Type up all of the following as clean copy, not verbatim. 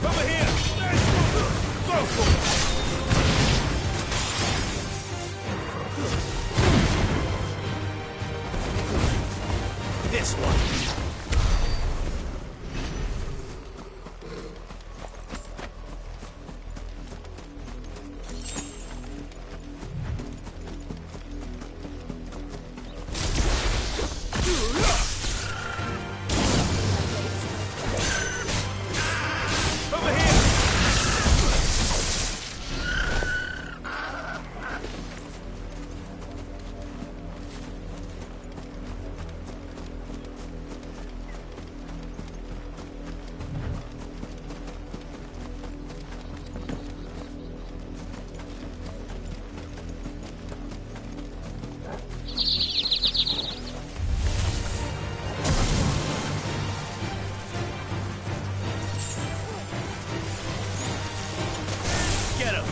Over here! Go for it! This one. Over here! Get him!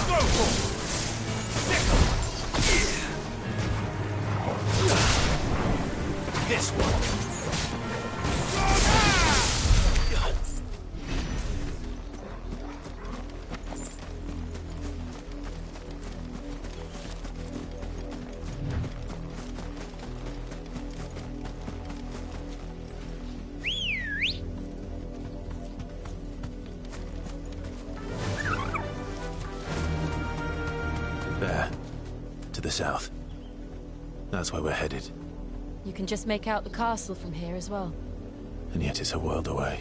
Go for it! This one. There. To the south. That's where we're headed. You can just make out the castle from here as well. And yet it's a world away.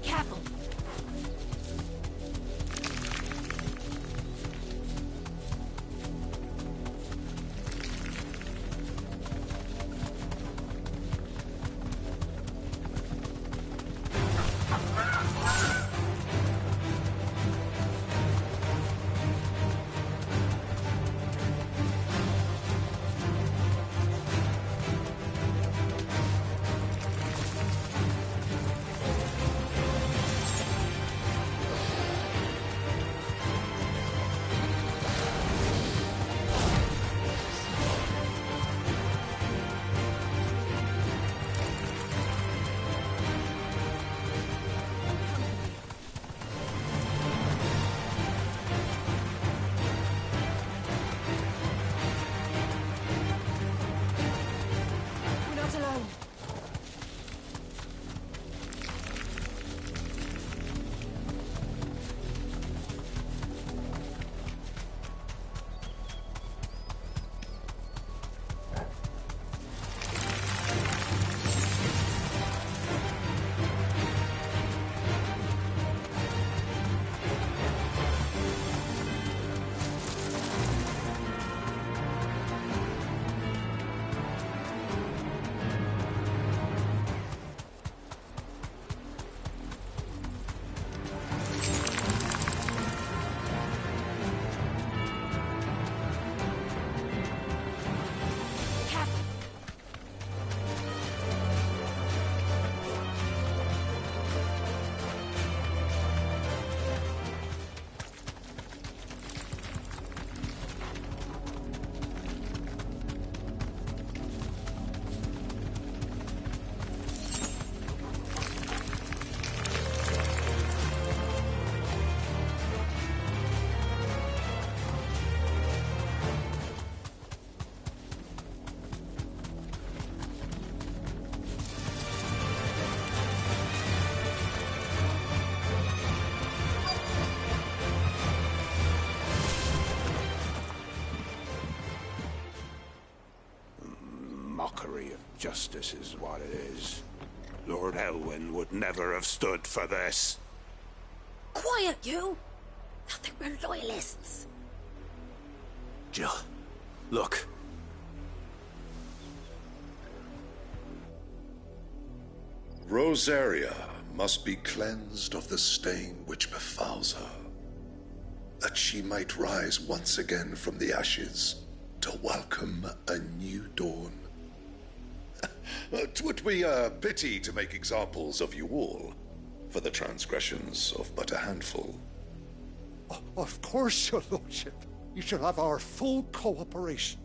Careful! We're not alone. Mockery of justice is what it is. Lord Elwyn would never have stood for this. Quiet, you! Thought they were loyalists. Jill, look. Rosaria must be cleansed of the stain which befouls her, that she might rise once again from the ashes to welcome a new dawn. 'Twould be a pity to make examples of you all, for the transgressions of but a handful. Of course, your lordship. You shall have our full cooperation.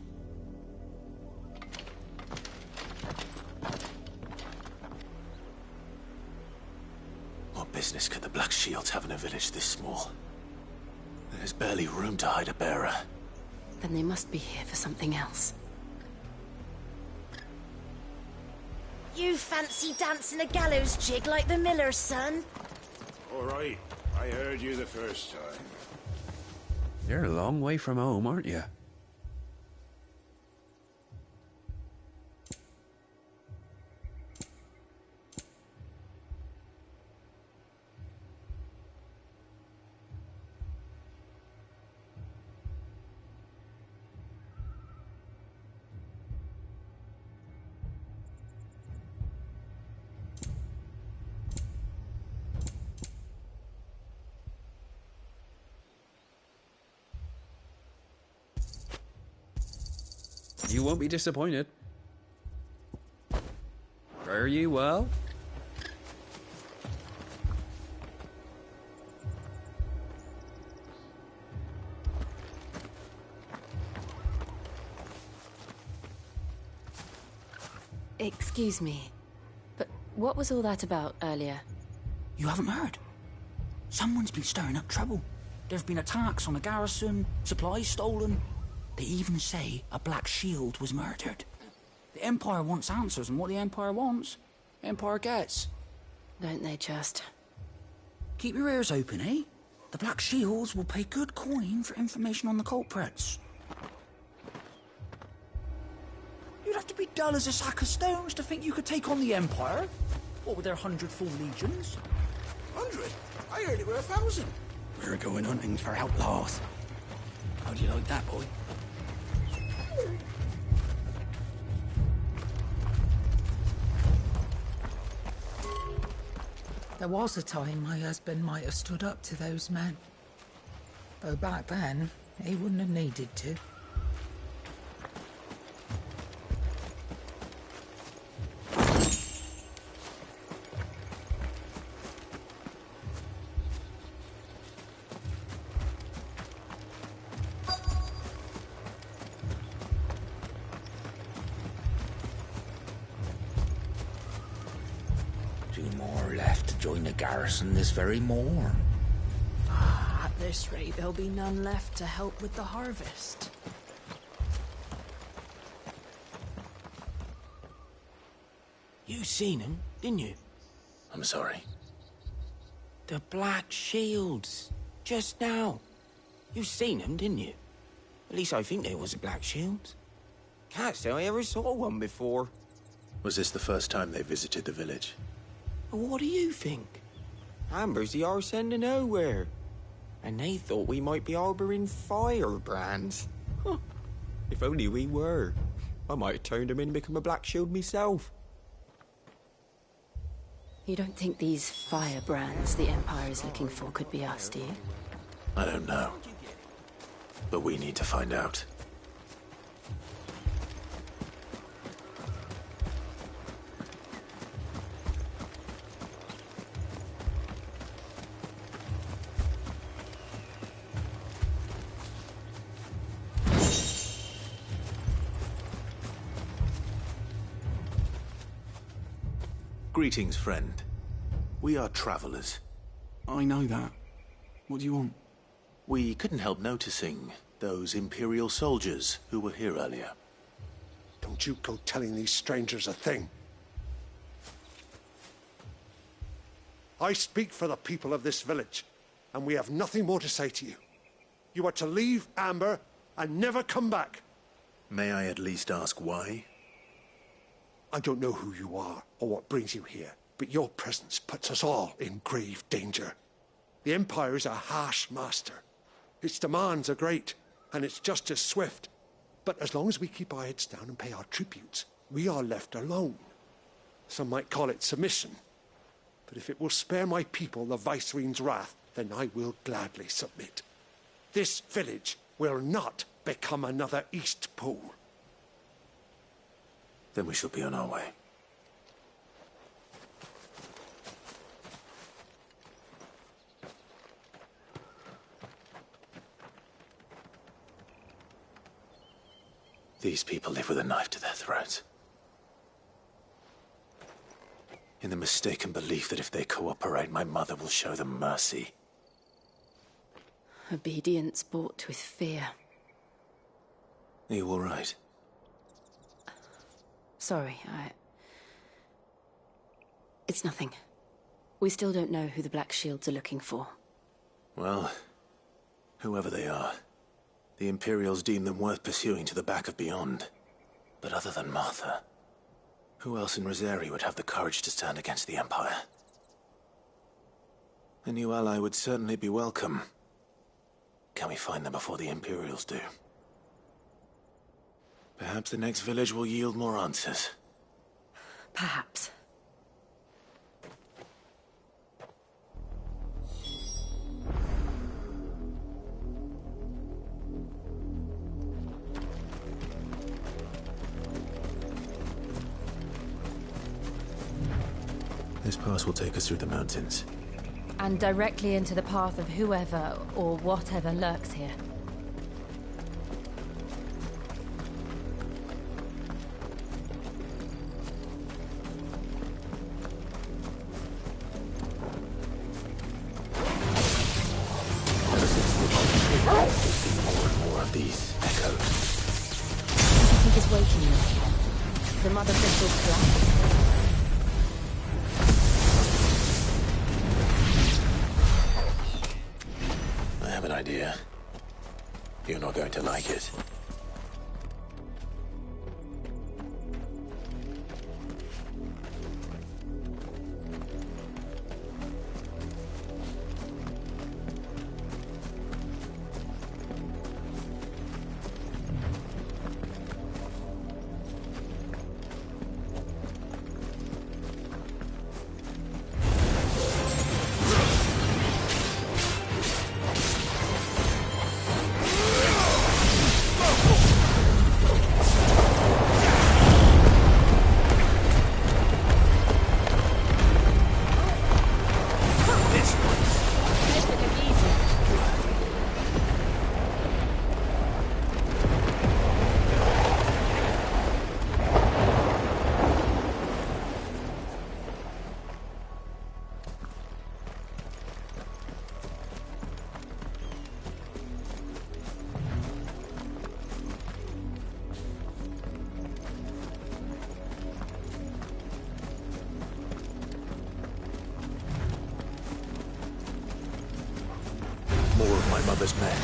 What business could the Black Shields have in a village this small? There's barely room to hide a bearer. Then they must be here for something else. You fancy dancing a gallows jig like the miller's son? All right. I heard you the first time. You're a long way from home, aren't you? You won't be disappointed. Fare you well? Excuse me, but what was all that about earlier? You haven't heard? Someone's been stirring up trouble. There've been attacks on the garrison, supplies stolen. They even say a Black Shield was murdered. The Empire wants answers, and what the Empire wants, Empire gets. Don't they just? Keep your ears open, eh? The Black Shields will pay good coin for information on the culprits. You'd have to be dull as a sack of stones to think you could take on the Empire. What with their 100 full legions? 100? I heard it were 1,000. We're going hunting for outlaws. How do you like that, boy? There was a time my husband might have stood up to those men. Though back then, he wouldn't have needed to. Join the garrison this very morn. At this rate, there'll be none left to help with the harvest. You seen him, didn't you? I'm sorry. The Black Shields. Just now. You seen them, didn't you? At least I think there was a Black Shield. Can't say I ever saw one before. Was this the first time they visited the village? What do you think? Amber's the arse end of nowhere. And they thought we might be harbouring firebrands. Huh. If only we were. I might have turned them in and become a Black Shield myself. You don't think these firebrands the Empire is looking for could be us, do you? I don't know. But we need to find out. Greetings, friend. We are travelers. I know that. What do you want? We couldn't help noticing those Imperial soldiers who were here earlier. Don't you go telling these strangers a thing. I speak for the people of this village, and we have nothing more to say to you. You are to leave Amber and never come back. May I at least ask why? I don't know who you are or what brings you here, but your presence puts us all in grave danger. The Empire is a harsh master. Its demands are great, and its justice swift. But as long as we keep our heads down and pay our tributes, we are left alone. Some might call it submission, But if it will spare my people the Viceroy's wrath, then I will gladly submit. This village will not become another East Pool. Then we shall be on our way. These people live with a knife to their throats. In the mistaken belief that if they cooperate, my mother will show them mercy. Obedience bought with fear. Are you all right? Sorry, It's nothing. We still don't know who the Black Shields are looking for. Well, whoever they are, the Imperials deem them worth pursuing to the back of beyond. But other than Martha, who else in Rosari would have the courage to stand against the Empire? A new ally would certainly be welcome. Can we find them before the Imperials do? Perhaps the next village will yield more answers. Perhaps. This pass will take us through the mountains. And directly into the path of whoever or whatever lurks here. More of these echoes. What do you think is waking them? The Mother Crystal's collapse? I have an idea. You're not going to like it. More of my mother's men.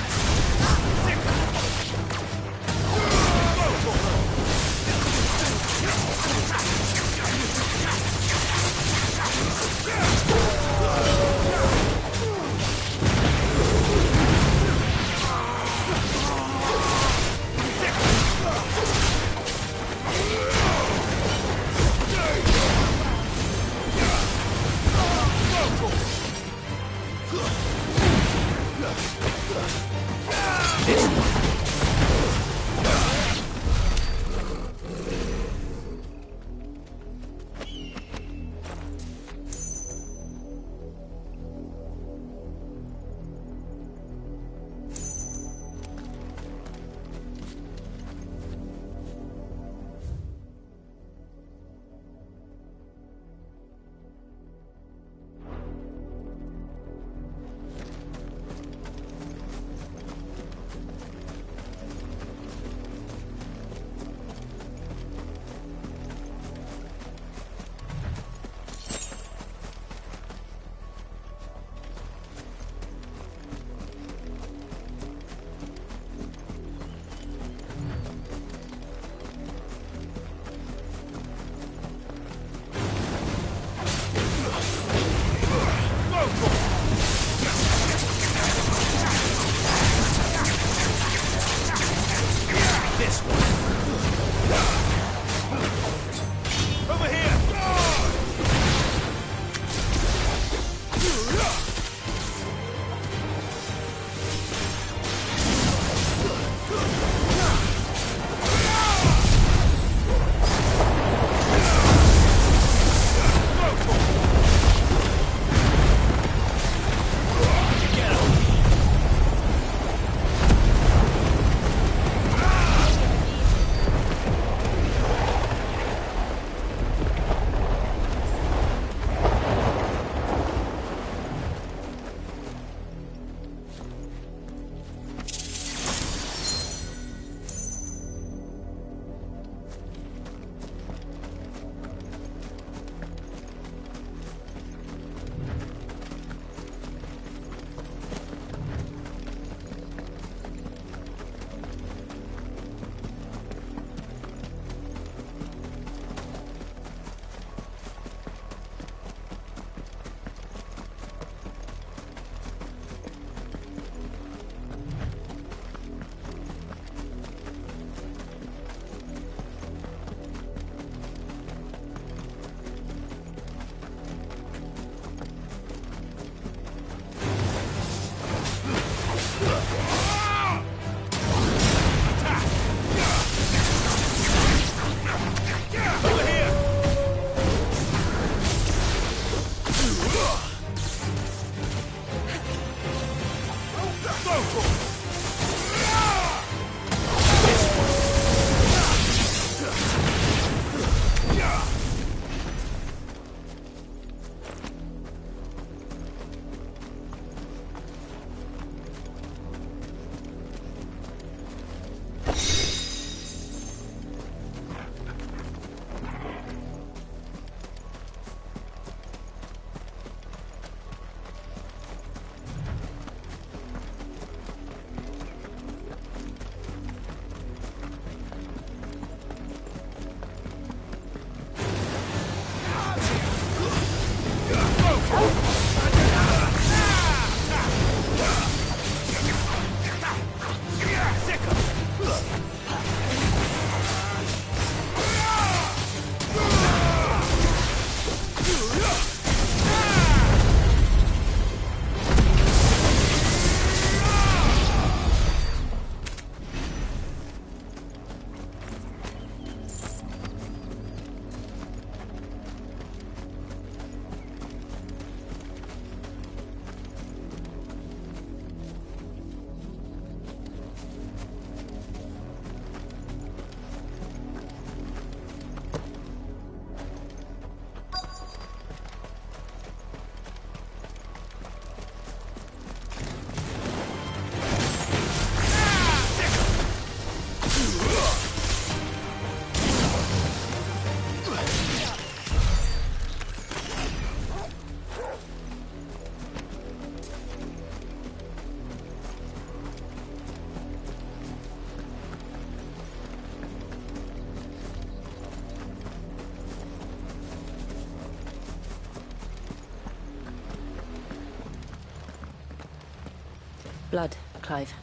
blood, Clive.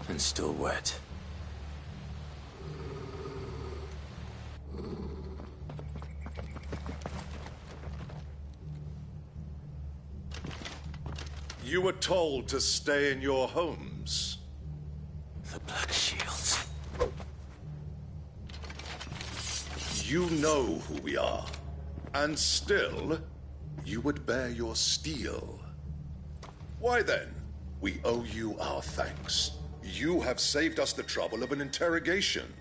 And still wet. You were told to stay in your homes. The Black Shields. You know who we are. And still, you would bear your steel. Why then, we owe you our thanks. You have saved us the trouble of an interrogation.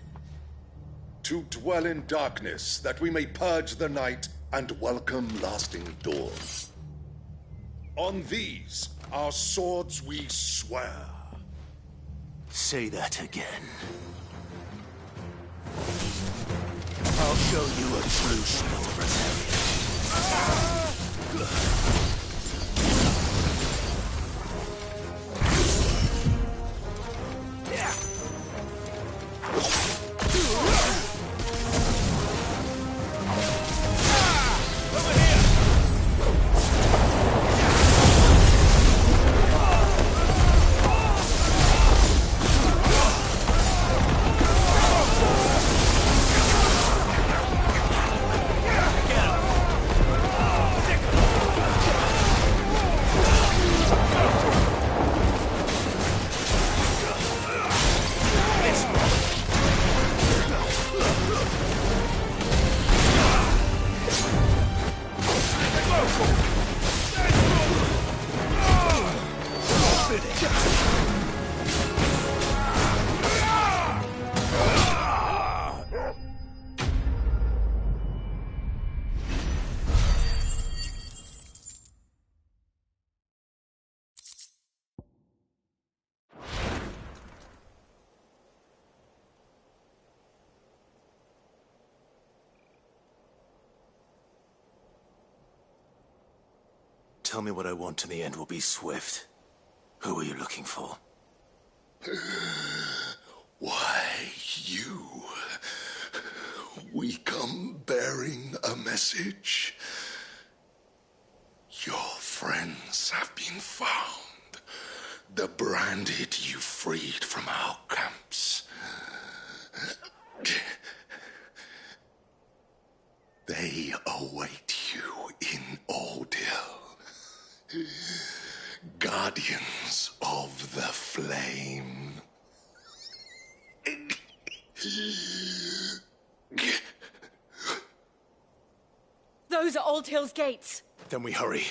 To dwell in darkness, that we may purge the night and welcome lasting dawn. On these, our swords we swear. Say that again. I'll show you a true smell of Tell me what I want and the end will be swift. Who are you looking for? Why, you. We come bearing a message. Your friends have been found. The branded you freed from our camps. They await you in Ordeal. Guardians of the Flame. Those are Old Hill's gates. Then we hurry.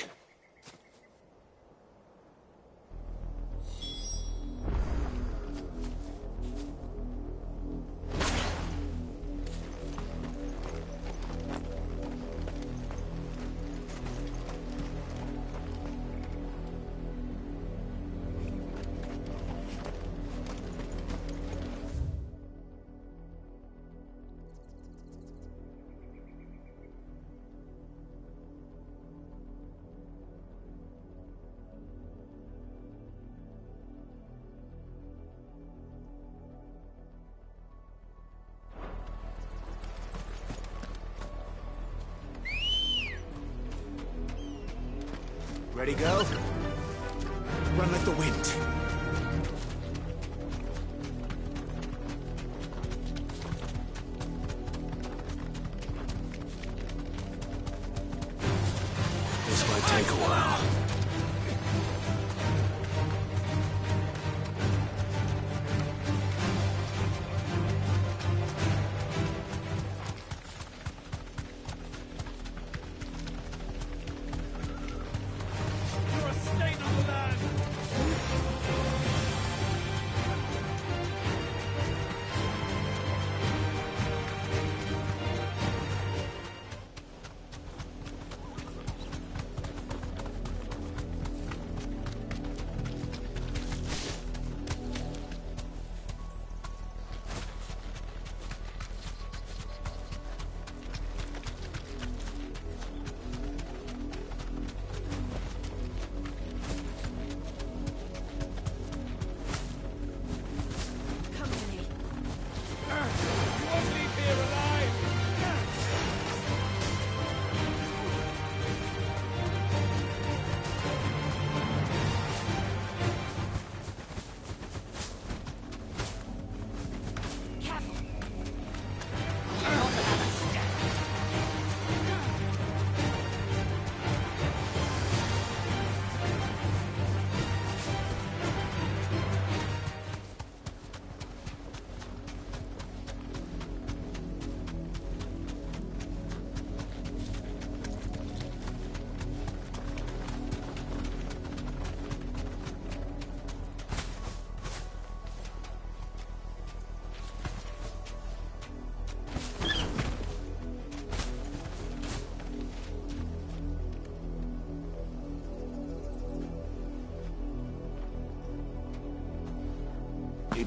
Ready, go? Run like the wind. This might take a while.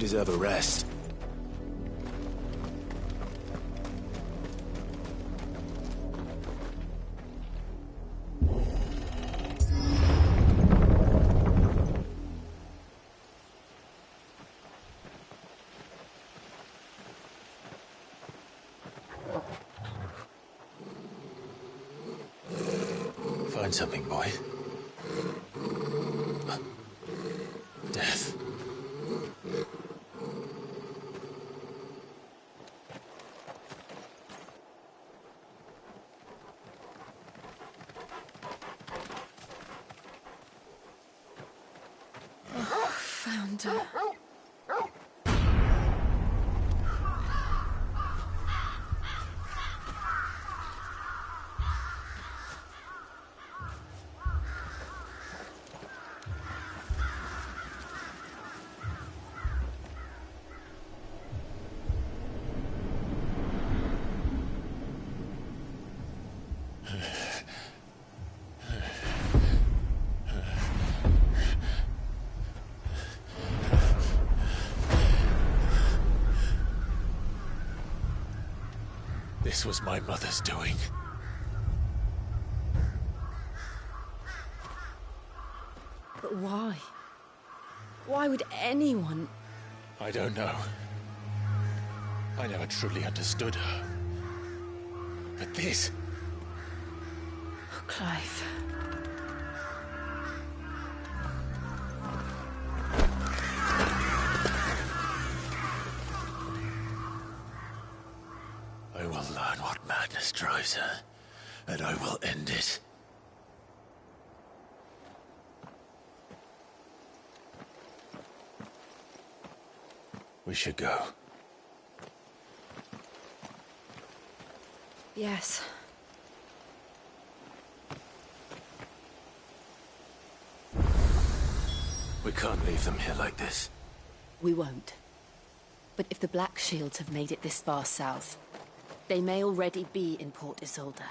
deserve a rest. Find something, boy. Death. Found her. This was my mother's doing. But why? Why would anyone... I don't know. I never truly understood her. But this... Oh, Clive. I will learn what madness drives her, and I will end it. We should go. Yes. We can't leave them here like this. We won't. But if the Black Shields have made it this far south, they may already be in Port Isolde.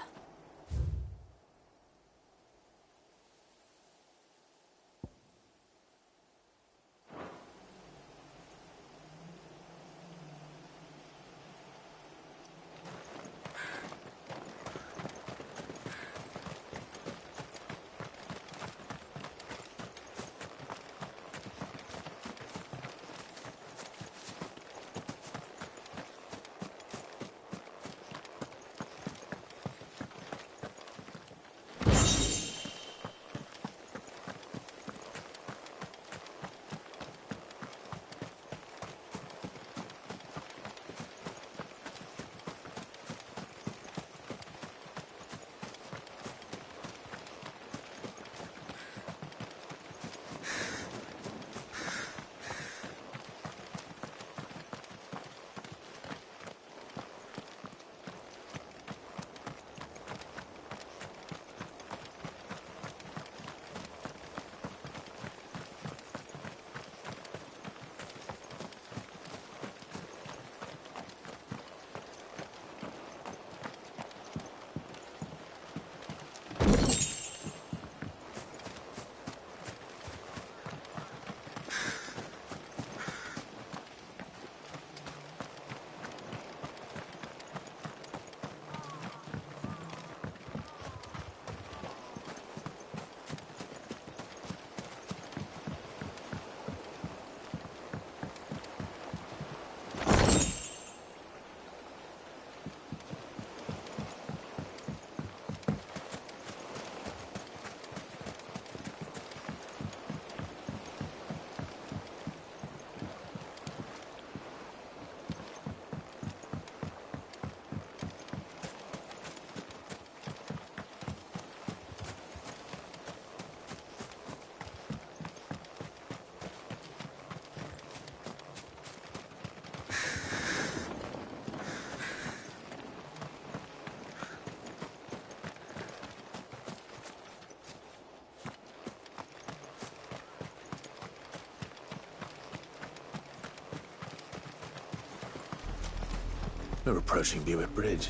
We're approaching Buick Bridge.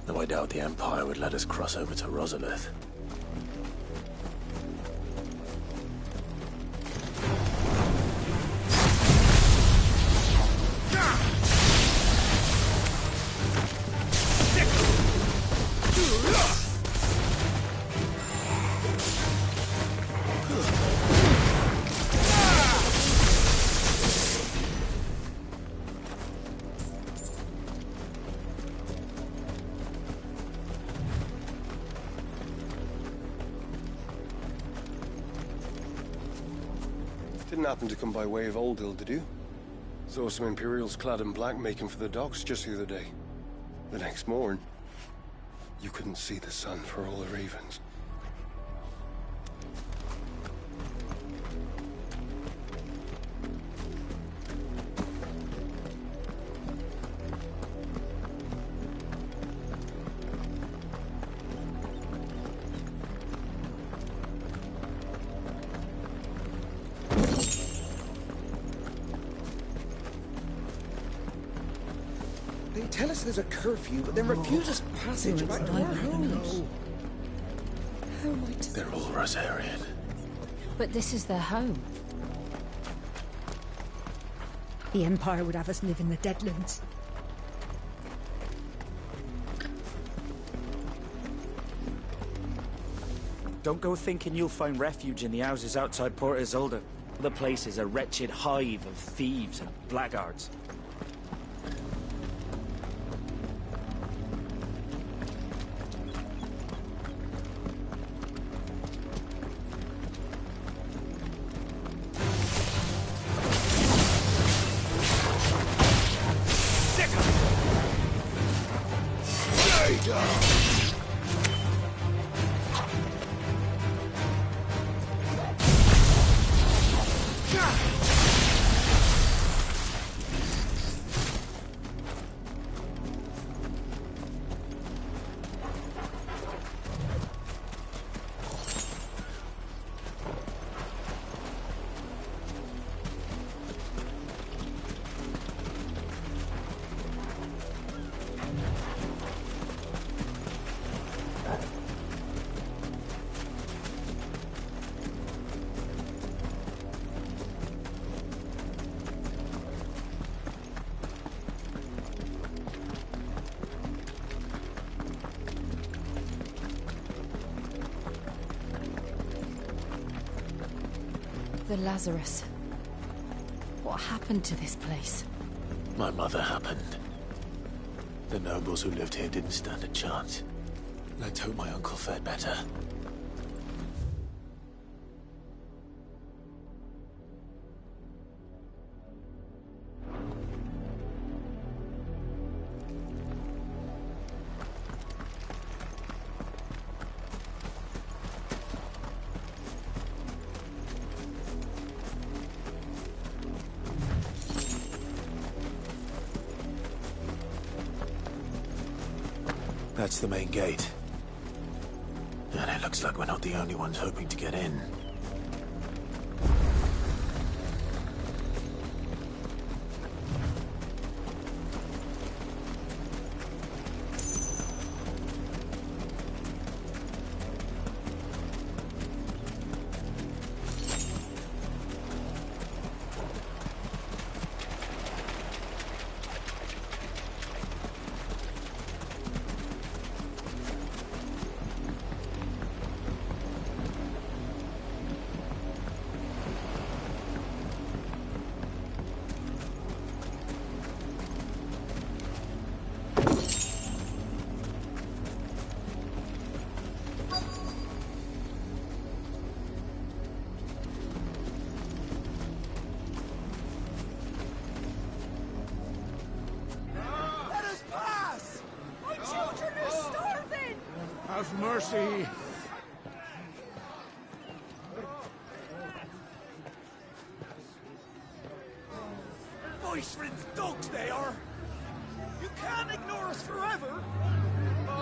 Though I doubt the Empire would let us cross over to Rosalith. Didn't happen to come by way of Oldhill, did you? Saw some Imperials clad in black making for the docks just the other day. The next morn, you couldn't see the sun for all the ravens. Tell us there's a curfew, but then refuse us passage back to our homes. How am I to... They're all Rosarian. But this is their home. The Empire would have us live in the Deadlands. Don't go thinking you'll find refuge in the houses outside Port Isolde. The place is a wretched hive of thieves and blackguards. The Lazarus. What happened to this place? My mother happened. The nobles who lived here didn't stand a chance. Let's hope my uncle fared better. That's the main gate. And it looks like we're not the only ones hoping to get in. Have mercy. Voice-ridden dogs they are. You can't ignore us forever.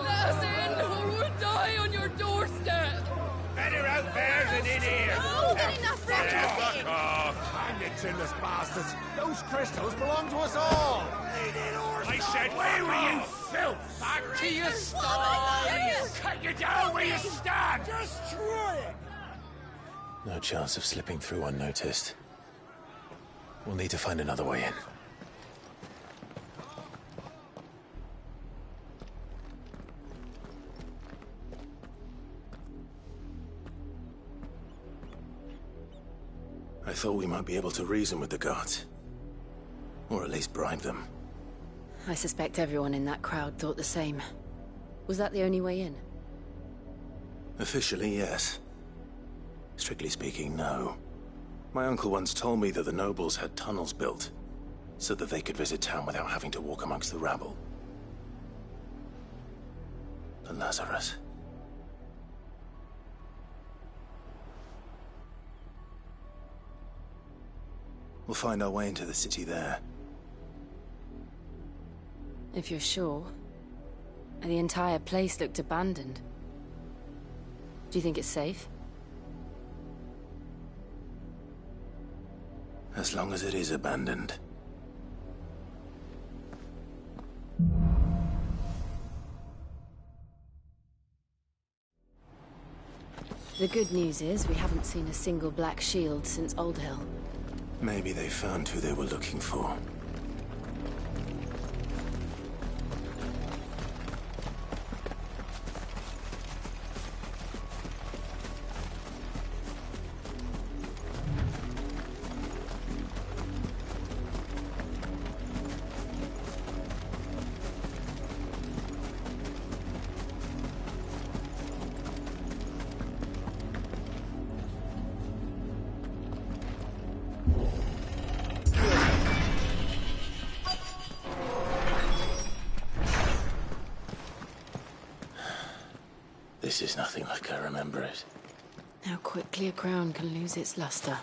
Let us in, or we'll die on your doorstep. Better out there than in here. Oh, good enough, Fuck off. Find it, chinless bastards. Those crystals belong to us all. I said, where were you, filth? Back to your sties. Cut you down where you stand. Destroy it. No chance of slipping through unnoticed. We'll need to find another way in. I thought we might be able to reason with the guards. Or at least bribe them. I suspect everyone in that crowd thought the same. Was that the only way in? Officially, yes. Strictly speaking, no. My uncle once told me that the nobles had tunnels built, so that they could visit town without having to walk amongst the rabble. The Lazarus. We'll find our way into the city there. If you're sure. The entire place looked abandoned. Do you think it's safe? As long as it is abandoned. The good news is we haven't seen a single black shield since Old Hill. Maybe they found who they were looking for. This is nothing like I remember it. How quickly a crown can lose its luster.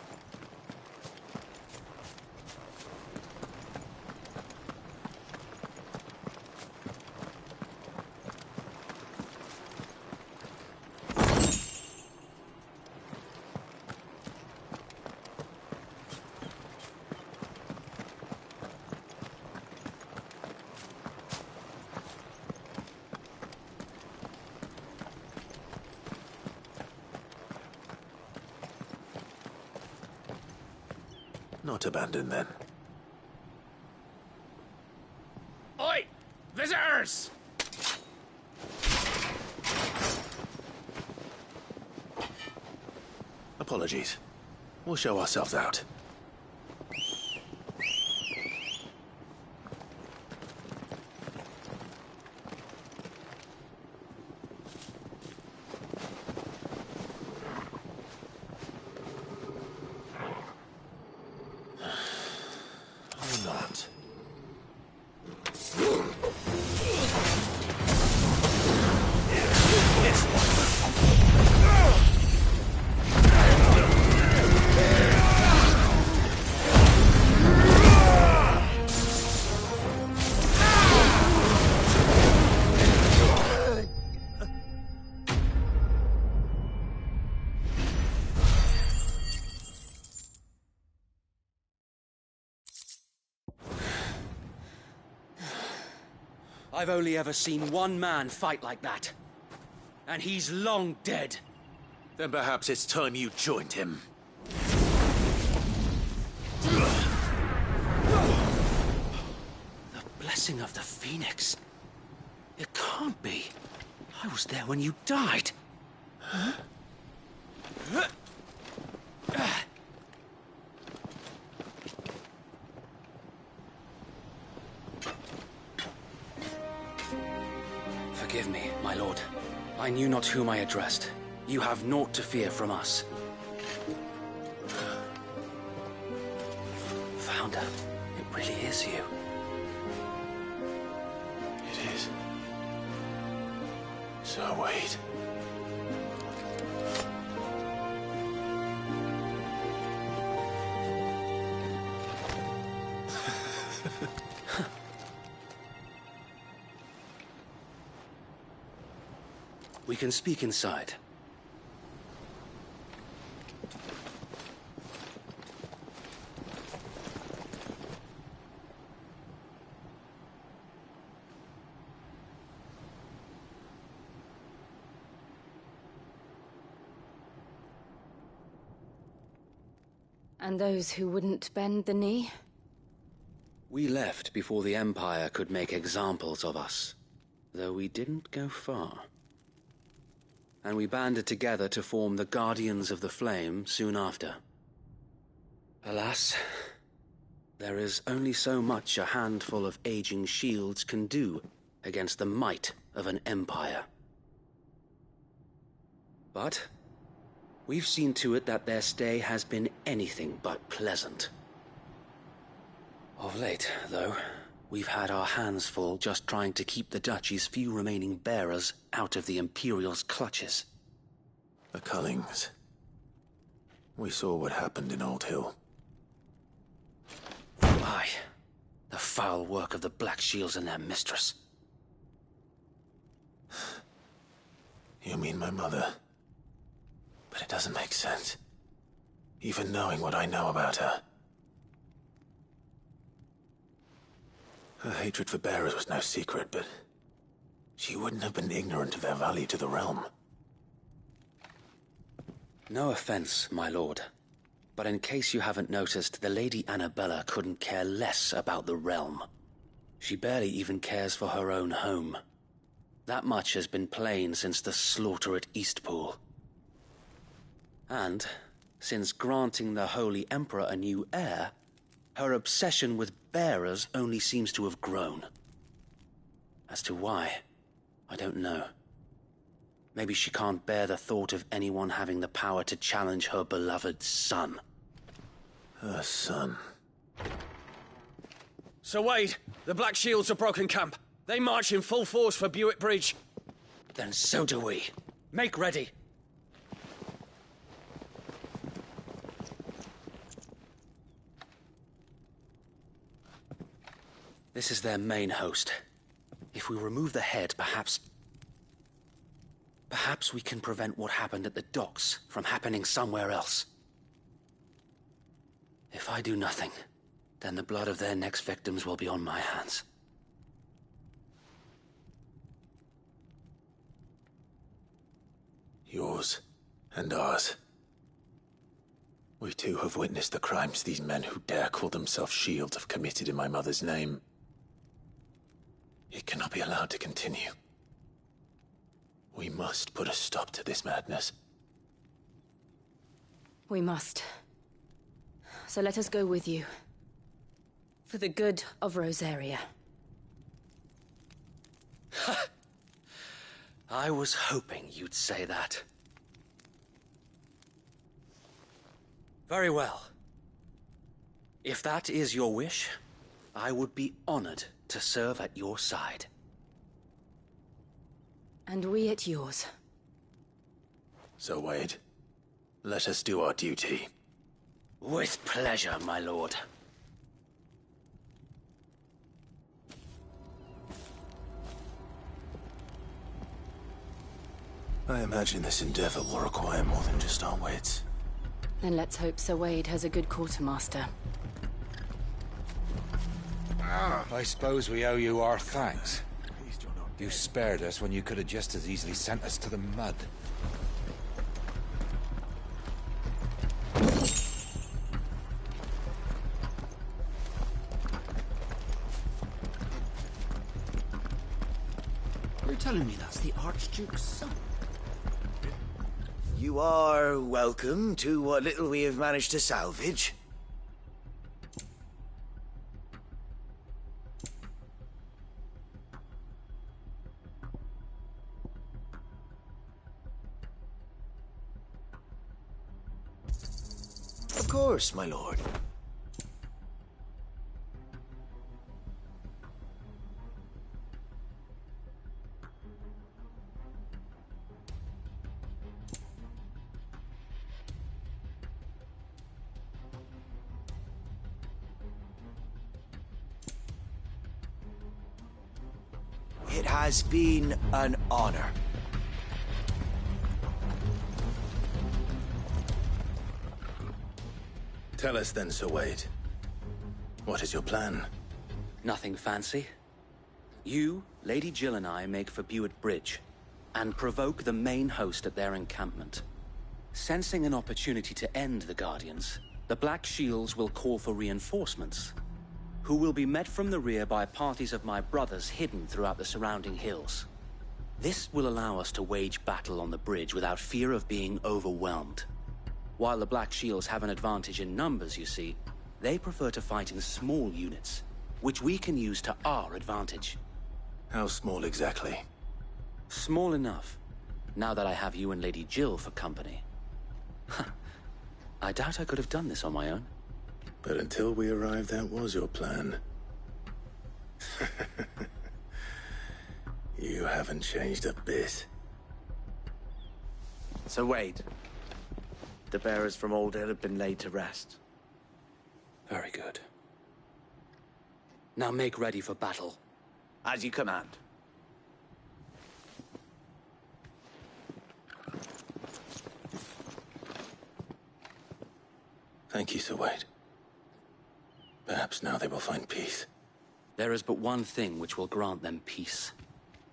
Not abandoned, then. Oi! Visitors! Apologies. We'll show ourselves out. I've only ever seen one man fight like that. And he's long dead. Then perhaps it's time you joined him. The blessing of the Phoenix. It can't be. I was there when you died. Huh? Forgive me, my lord. I knew not whom I addressed. You have naught to fear from us. Founder, it really is you. It is. So wait. We can speak inside. And those who wouldn't bend the knee? We left before the Empire could make examples of us, though we didn't go far. And we banded together to form the Guardians of the Flame soon after. Alas, there is only so much a handful of aging shields can do against the might of an empire. But We've seen to it that their stay has been anything but pleasant. Of late, though, we've had our hands full just trying to keep the Duchy's few remaining bearers out of the Imperial's clutches. The Cullings. We saw what happened in Old Hill. Aye. The foul work of the Black Shields and their mistress. You mean my mother? But it doesn't make sense. Even knowing what I know about her. Her hatred for bearers was no secret, but she wouldn't have been ignorant of their value to the realm. No offense, my lord. But in case you haven't noticed, the Lady Annabella couldn't care less about the realm. She barely even cares for her own home. That much has been plain since the slaughter at Eastpool. And, since granting the Holy Emperor a new heir, her obsession with bearers only seems to have grown. As to why, I don't know. Maybe she can't bear the thought of anyone having the power to challenge her beloved son. Her son. Sir Wade, the Black Shields have broken camp. They march in full force for Buick Bridge. Then so do we. Make ready. This is their main host. If we remove the head, perhaps we can prevent what happened at the docks from happening somewhere else. If I do nothing, then the blood of their next victims will be on my hands. Yours and ours. We too have witnessed the crimes these men who dare call themselves shields have committed in my mother's name. It cannot be allowed to continue. We must put a stop to this madness. We must. So let us go with you. For the good of Rosaria. I was hoping you'd say that. Very well. If that is your wish, I would be honored to serve at your side. And we at yours. So, Wade, let us do our duty. With pleasure, my lord. I imagine this endeavor will require more than just our wits. Then let's hope Sir Wade has a good quartermaster. I suppose we owe you our thanks. You spared us when you could have just as easily sent us to the mud. You're telling me that's the Archduke's son? You are welcome to what little we have managed to salvage. Of course, my lord. It has been an honor. Tell us then, Sir Wade. What is your plan? Nothing fancy. You, Lady Jill and I make for Buick Bridge, and provoke the main host at their encampment. Sensing an opportunity to end the Guardians, the Black Shields will call for reinforcements, who will be met from the rear by parties of my brothers hidden throughout the surrounding hills. This will allow us to wage battle on the bridge without fear of being overwhelmed. While the Black Shields have an advantage in numbers, you see, they prefer to fight in small units, which we can use to our advantage. How small exactly? Small enough, now that I have you and Lady Jill for company. I doubt I could have done this on my own. But until we arrived, that was your plan. You haven't changed a bit. So Wade, the bearers from Old Hill have been laid to rest. Very good. Now make ready for battle. As you command. Thank you, Sir Wade. Perhaps now they will find peace. There is but one thing which will grant them peace.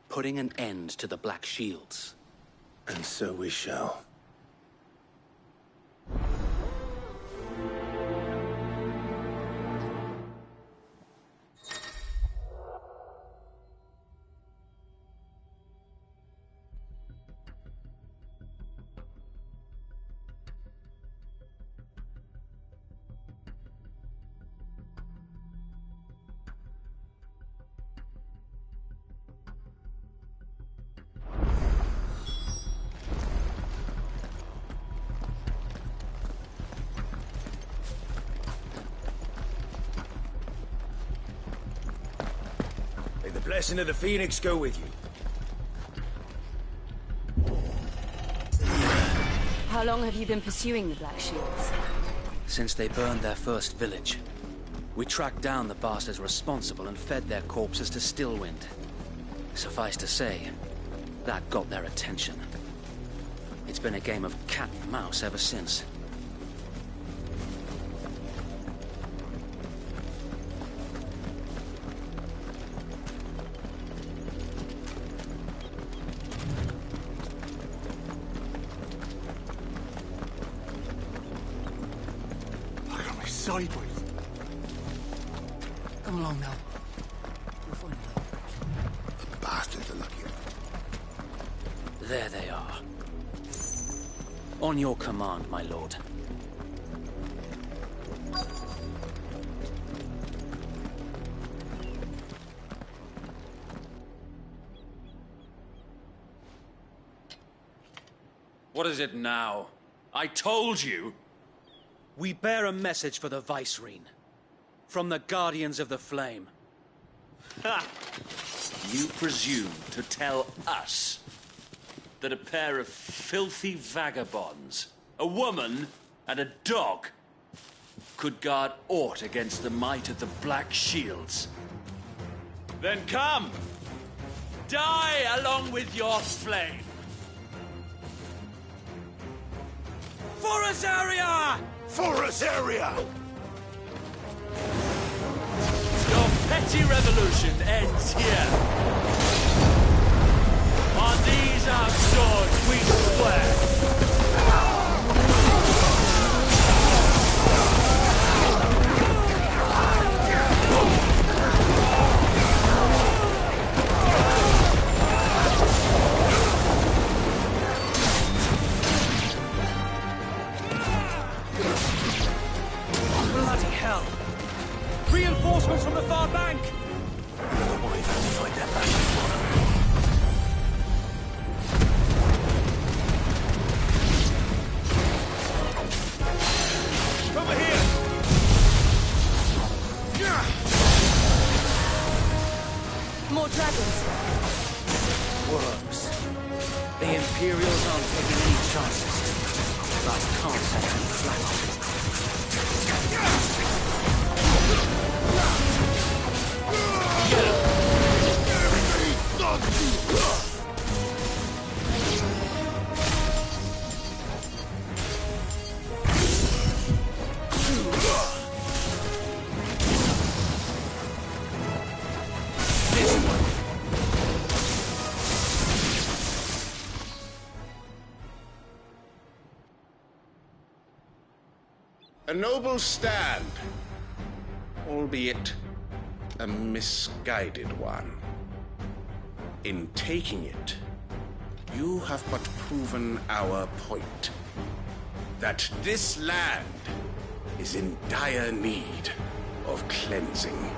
Putting an end to the Black Shields. And so we shall. May the blessing of the Phoenix go with you. How long have you been pursuing the Black Shields? Since they burned their first village. We tracked down the bastards responsible and fed their corpses to Stillwind. Suffice to say, that got their attention. It's been a game of cat and mouse ever since. Look at me sideways. Come along now. We'll find it out. The bastards are lucky. There they are. On your command, my lord. What is it now? I told you! We bear a message for the Vicereine. From the Guardians of the Flame. Ha! You presume to tell us that a pair of filthy vagabonds, a woman and a dog, could guard aught against the might of the Black Shields? Then come! Die along with your flame! For Azaria! For Azaria! Your petty revolution ends here. On these our swords we swear. Bloody hell! Reinforcements from the far bank! The Wyvern to fight their passion for them. Over here! More dragons. Worms. The Imperials aren't taking any chances. But I can't set them flat. A noble stand, albeit a misguided one. In taking it, you have but proven our point. That this land is in dire need of cleansing.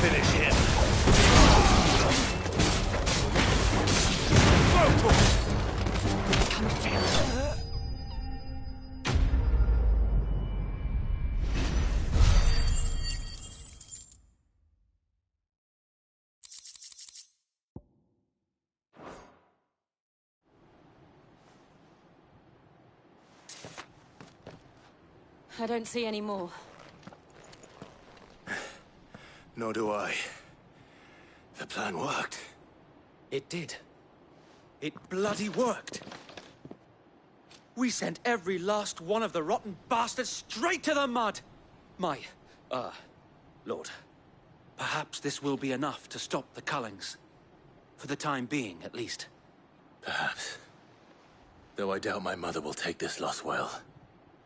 finish him. I don't see any more. Nor do I. The plan worked. It did. It bloody worked. We sent every last one of the rotten bastards straight to the mud! Lord, perhaps this will be enough to stop the Cullings. For the time being, at least. Perhaps. Though I doubt my mother will take this loss well.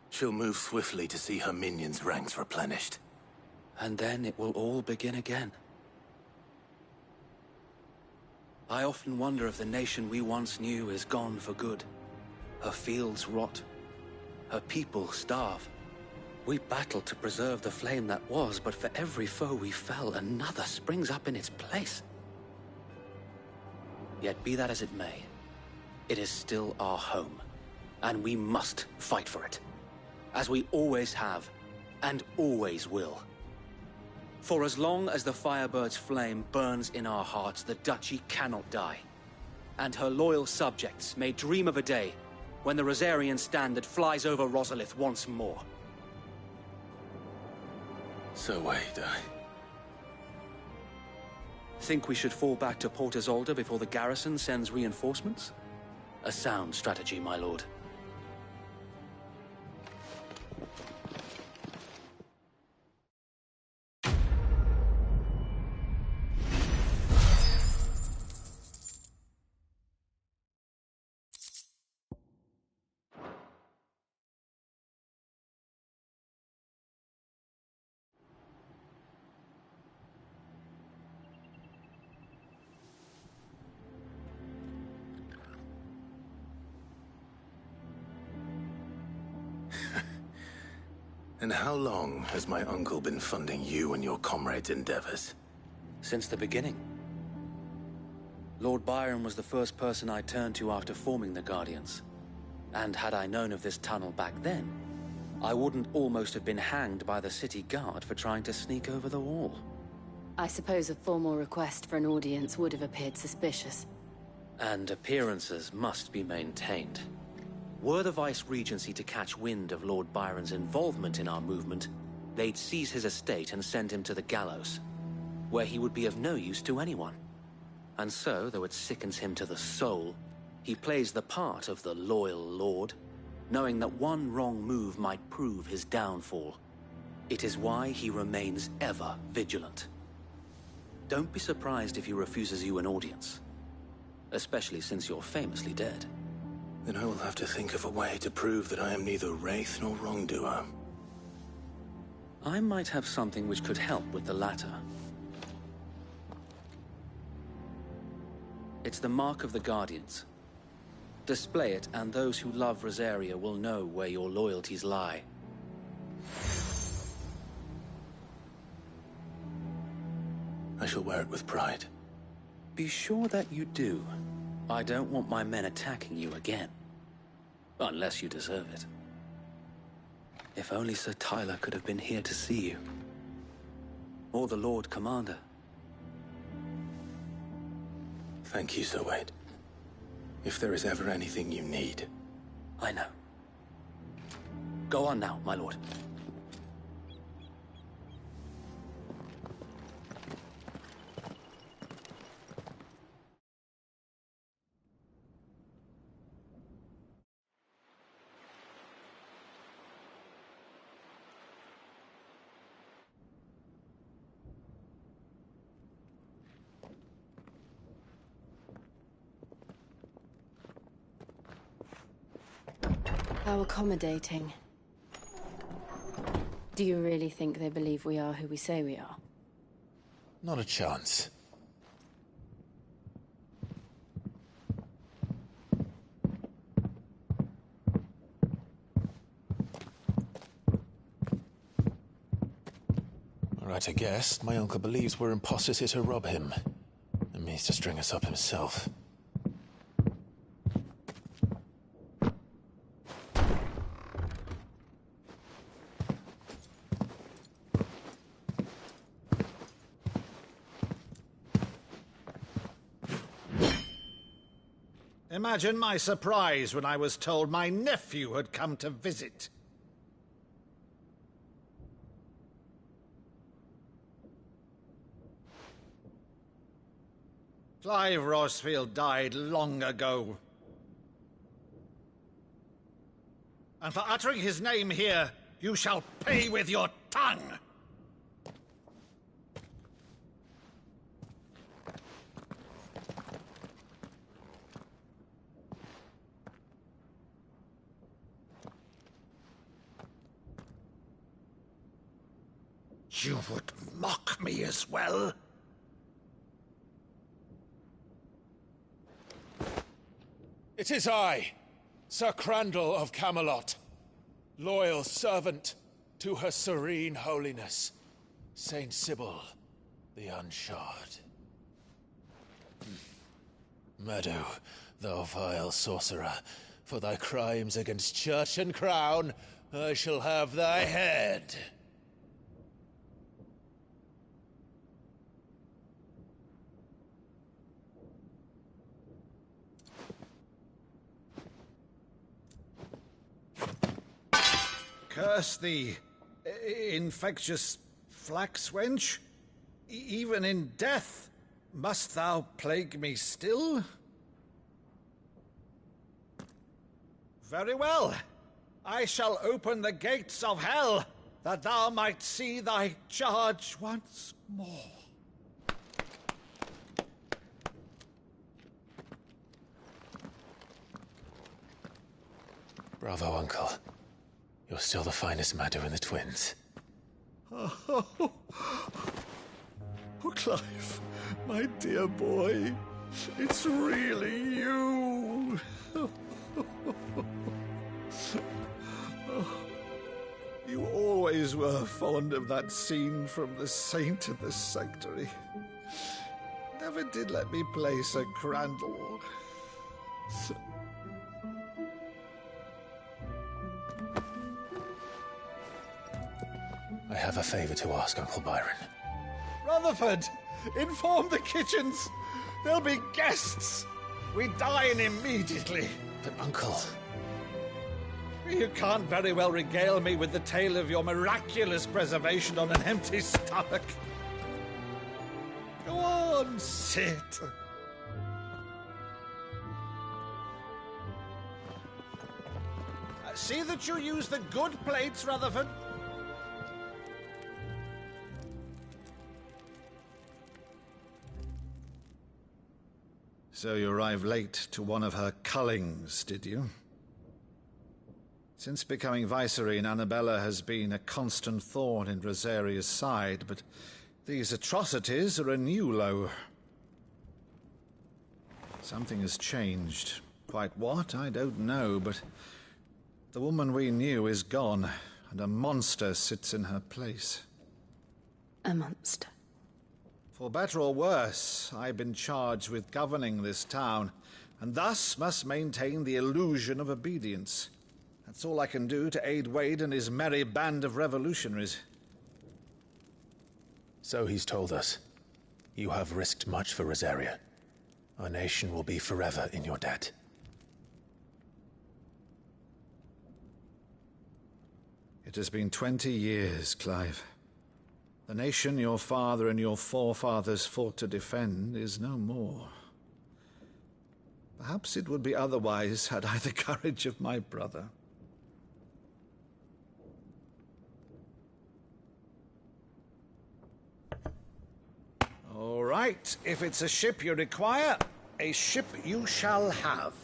She'll move swiftly to see her minions' ranks replenished. And then it will all begin again. I often wonder if the nation we once knew is gone for good. Her fields rot. Her people starve. We battled to preserve the flame that was, but for every foe we fell, another springs up in its place. Yet be that as it may, it is still our home, and we must fight for it. As we always have, and always will. For as long as the Firebird's flame burns in our hearts, the Duchy cannot die. And her loyal subjects may dream of a day when the Rosarian standard flies over Rosalith once more. So wait, Think we should fall back to Port Isolde before the garrison sends reinforcements? A sound strategy, my lord. And how long has my uncle been funding you and your comrades' endeavors? Since the beginning. Lord Byron was the first person I turned to after forming the Guardians. And had I known of this tunnel back then, I wouldn't almost have been hanged by the city guard for trying to sneak over the wall. I suppose a formal request for an audience would have appeared suspicious. And appearances must be maintained. Were the Vice-Regency to catch wind of Lord Byron's involvement in our movement, they'd seize his estate and send him to the gallows, where he would be of no use to anyone. And so, though it sickens him to the soul, he plays the part of the loyal lord, knowing that one wrong move might prove his downfall. It is why he remains ever vigilant. Don't be surprised if he refuses you an audience, especially since you're famously dead. Then I will have to think of a way to prove that I am neither wraith nor wrongdoer. I might have something which could help with the latter. It's the mark of the Guardians. Display it, and those who love Rosaria will know where your loyalties lie. I shall wear it with pride. Be sure that you do. I don't want my men attacking you again. Unless you deserve it. If only Sir Tyler could have been here to see you. Or the Lord Commander. Thank you, Sir Wade. If there is ever anything you need. I know. Go on now, my lord. How accommodating. Do you really think they believe we are who we say we are? Not a chance. All right. at a guess, my uncle believes we're imposters here to rob him, and means to string us up himself. Imagine my surprise when I was told my nephew had come to visit. Clive Rosfield died long ago. And for uttering his name here, you shall pay with your tongue! You would mock me as well? It is I, Sir Crandall of Camelot, loyal servant to Her Serene Holiness, Saint Sybil the Unshod. Meadow, thou vile sorcerer, for thy crimes against church and crown, I shall have thy head. Curse thee, infectious flax wench. Even in death, must thou plague me still? Very well. I shall open the gates of hell, that thou might see thy charge once more. Bravo, Uncle. You're still the finest Maddu in the twins. Oh, Clive, my dear boy, it's really you. You always were fond of that scene from The Saint in the Sanctuary. Never did let me play Sir Crandall. I have a favor to ask, Uncle Byron. Rutherford, inform the kitchens. There'll be guests. We dine immediately. But, Uncle... You can't very well regale me with the tale of your miraculous preservation on an empty stomach. Go on, sit. See that you use the good plates, Rutherford. So you arrived late to one of her cullings, did you? Since becoming Vicereine, Annabella has been a constant thorn in Rosaria's side, but these atrocities are a new low. Something has changed. Quite what, I don't know, but the woman we knew is gone, and a monster sits in her place. A monster? For better or worse, I've been charged with governing this town, and thus must maintain the illusion of obedience. That's all I can do to aid Wade and his merry band of revolutionaries. So he's told us. You have risked much for Rosaria. Our nation will be forever in your debt. It has been 20 years, Clive. The nation your father and your forefathers fought to defend is no more. Perhaps it would be otherwise had I the courage of my brother. All right, if it's a ship you require, a ship you shall have.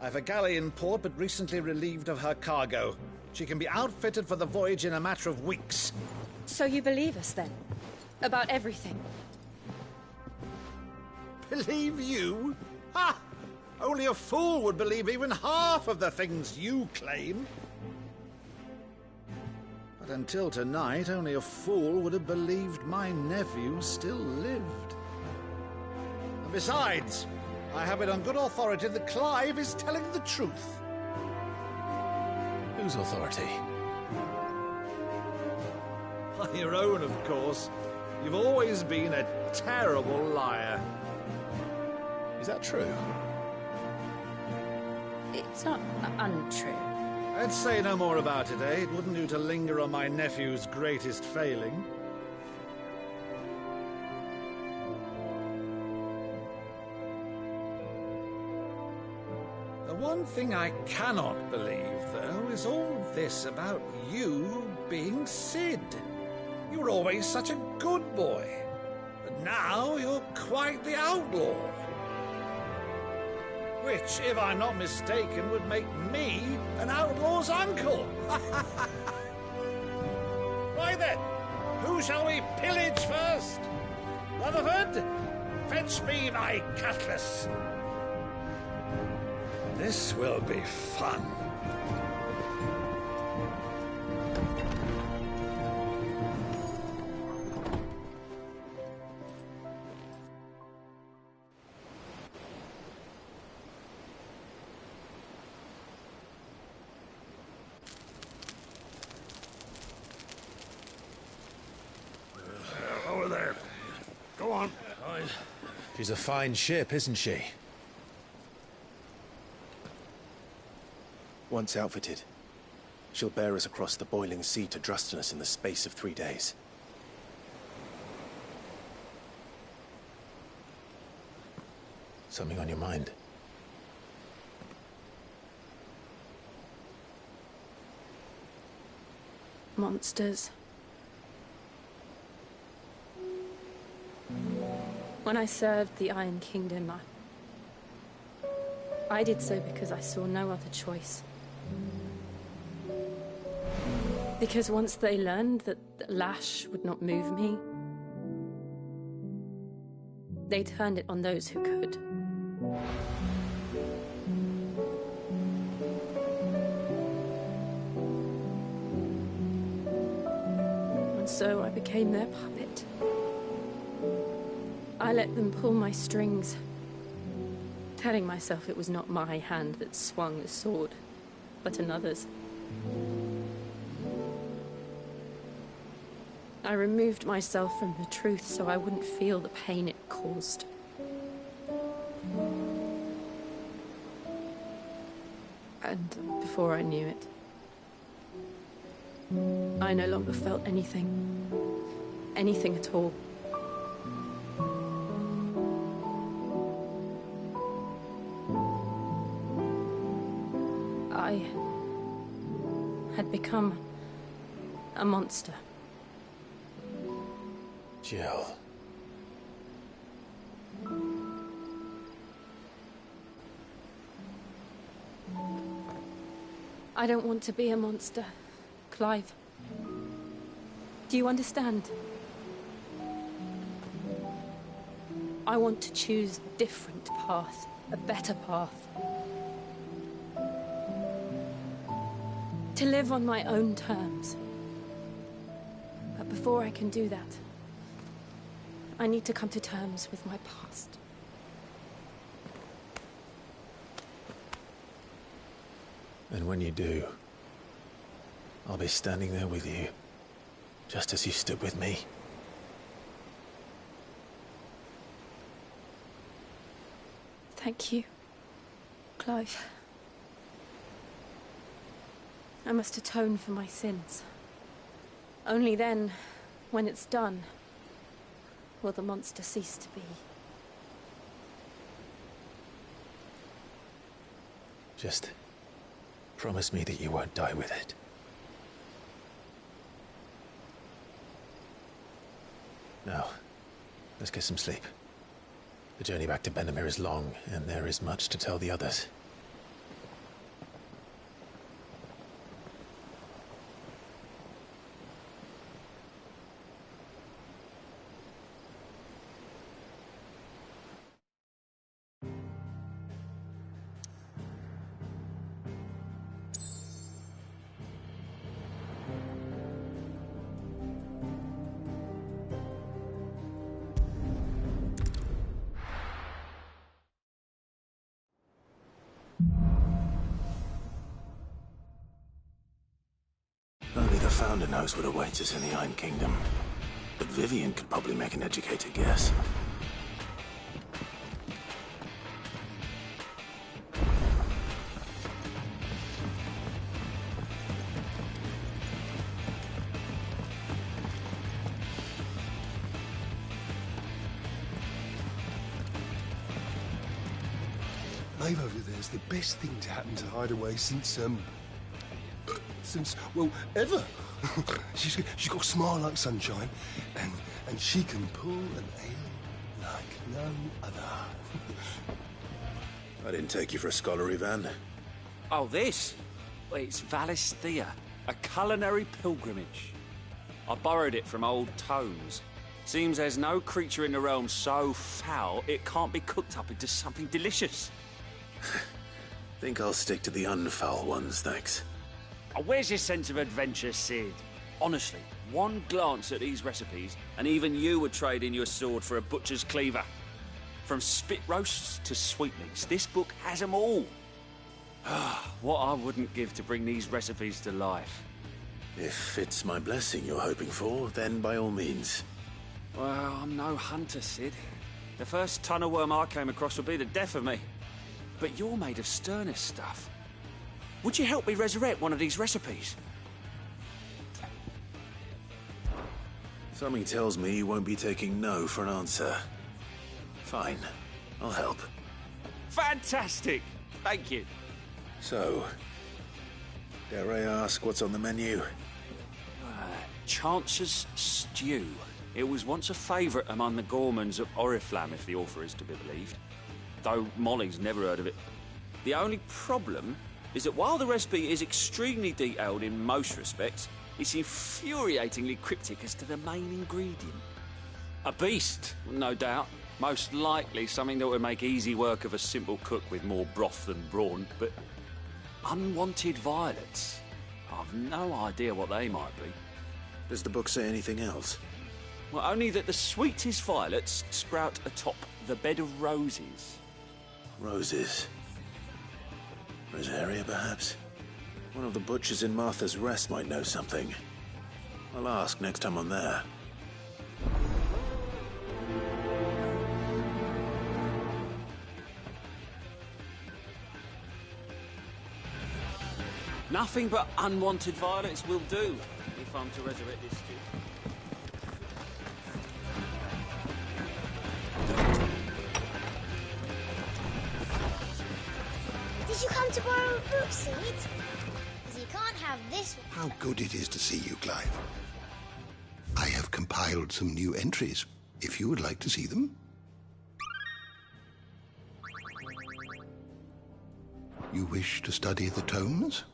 I've a galley in port, but recently relieved of her cargo. She can be outfitted for the voyage in a matter of weeks. So you believe us, then? About everything? Believe you? Ha! Only a fool would believe even half of the things you claim. But until tonight, only a fool would have believed my nephew still lived. And besides, I have it on good authority that Clive is telling the truth. Whose authority? Your own, of course. You've always been a terrible liar. Is that true? It's not untrue. Let's say no more about it, eh? It wouldn't do to linger on my nephew's greatest failing. The one thing I cannot believe, though, is all this about you being Sid. You were always such a good boy, but now you're quite the outlaw. Which, if I'm not mistaken, would make me an outlaw's uncle. Right then, who shall we pillage first? Rutherford, fetch me my cutlass. This will be fun. Over there. Go on. She's a fine ship, isn't she? Once outfitted, she'll bear us across the boiling sea to Drustinus in the space of 3 days. Something on your mind? Monsters. When I served the Iron Kingdom, I did so because I saw no other choice. Because once they learned that the lash would not move me, they turned it on those who could. And so I became their puppet. I let them pull my strings, telling myself it was not my hand that swung the sword, but another's. I removed myself from the truth so I wouldn't feel the pain it caused. And before I knew it, I no longer felt anything. Anything at all. I had become a monster. Jill. I don't want to be a monster, Clive. Do you understand? I want to choose a different path, a better path. To live on my own terms. But before I can do that, I need to come to terms with my past. And when you do, I'll be standing there with you, just as you stood with me. Thank you, Clive. I must atone for my sins. Only then, when it's done, will the monster cease to be. Just promise me that you won't die with it. Now, let's get some sleep. The journey back to Benamir is long, and there is much to tell the others. Commander knows what awaits us in the Iron Kingdom. But Vivian could probably make an educated guess. Maeve over there's the best thing to happen to Hideaway since, well, ever. she's got a smile like sunshine, and she can pull an ale like no other. I didn't take you for a scholar, Ivan. Oh, this? Well, it's Valisthea, a culinary pilgrimage. I borrowed it from old tomes. Seems there's no creature in the realm so foul it can't be cooked up into something delicious. Think I'll stick to the unfoul ones, thanks. Oh, where's your sense of adventure, Sid? Honestly, one glance at these recipes, and even you would trade in your sword for a butcher's cleaver. From spit roasts to sweetmeats, this book has them all. What I wouldn't give to bring these recipes to life. If it's my blessing you're hoping for, then by all means. Well, I'm no hunter, Sid. The first ton of worm I came across would be the death of me. But you're made of sterner stuff. Would you help me resurrect one of these recipes? Something tells me you won't be taking no for an answer. Fine, I'll help. Fantastic! Thank you. So, dare I ask what's on the menu? Chance's Stew. It was once a favourite among the gourmands of Oriflamme, if the author is to be believed. Though Molly's never heard of it. The only problem is that while the recipe is extremely detailed in most respects, it's infuriatingly cryptic as to the main ingredient. A beast, no doubt. Most likely something that would make easy work of a simple cook with more broth than brawn, but unwanted violets. I've no idea what they might be. Does the book say anything else? Well, only that the sweetest violets sprout atop the bed of roses. Roses. Rosaria, perhaps? One of the butchers in Martha's Rest might know something. I'll ask next time I'm there. Nothing but unwanted violets will do if I'm to resurrect this stew. Did you come to borrow a book, Sid? Because you can't have this one. How good it is to see you, Clive. I have compiled some new entries, if you would like to see them. You wish to study the tomes?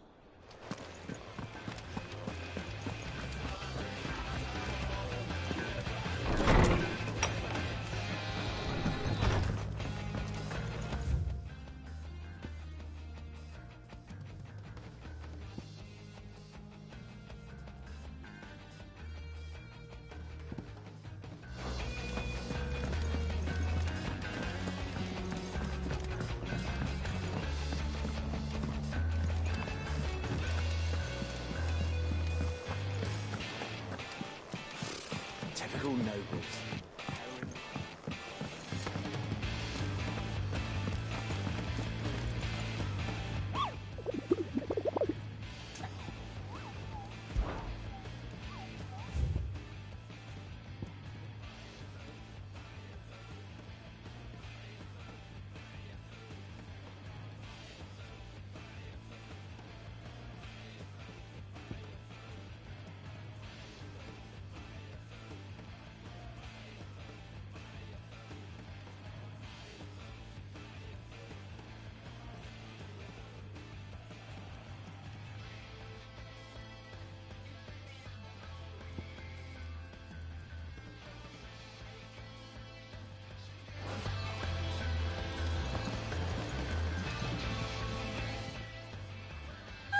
Typical nobles.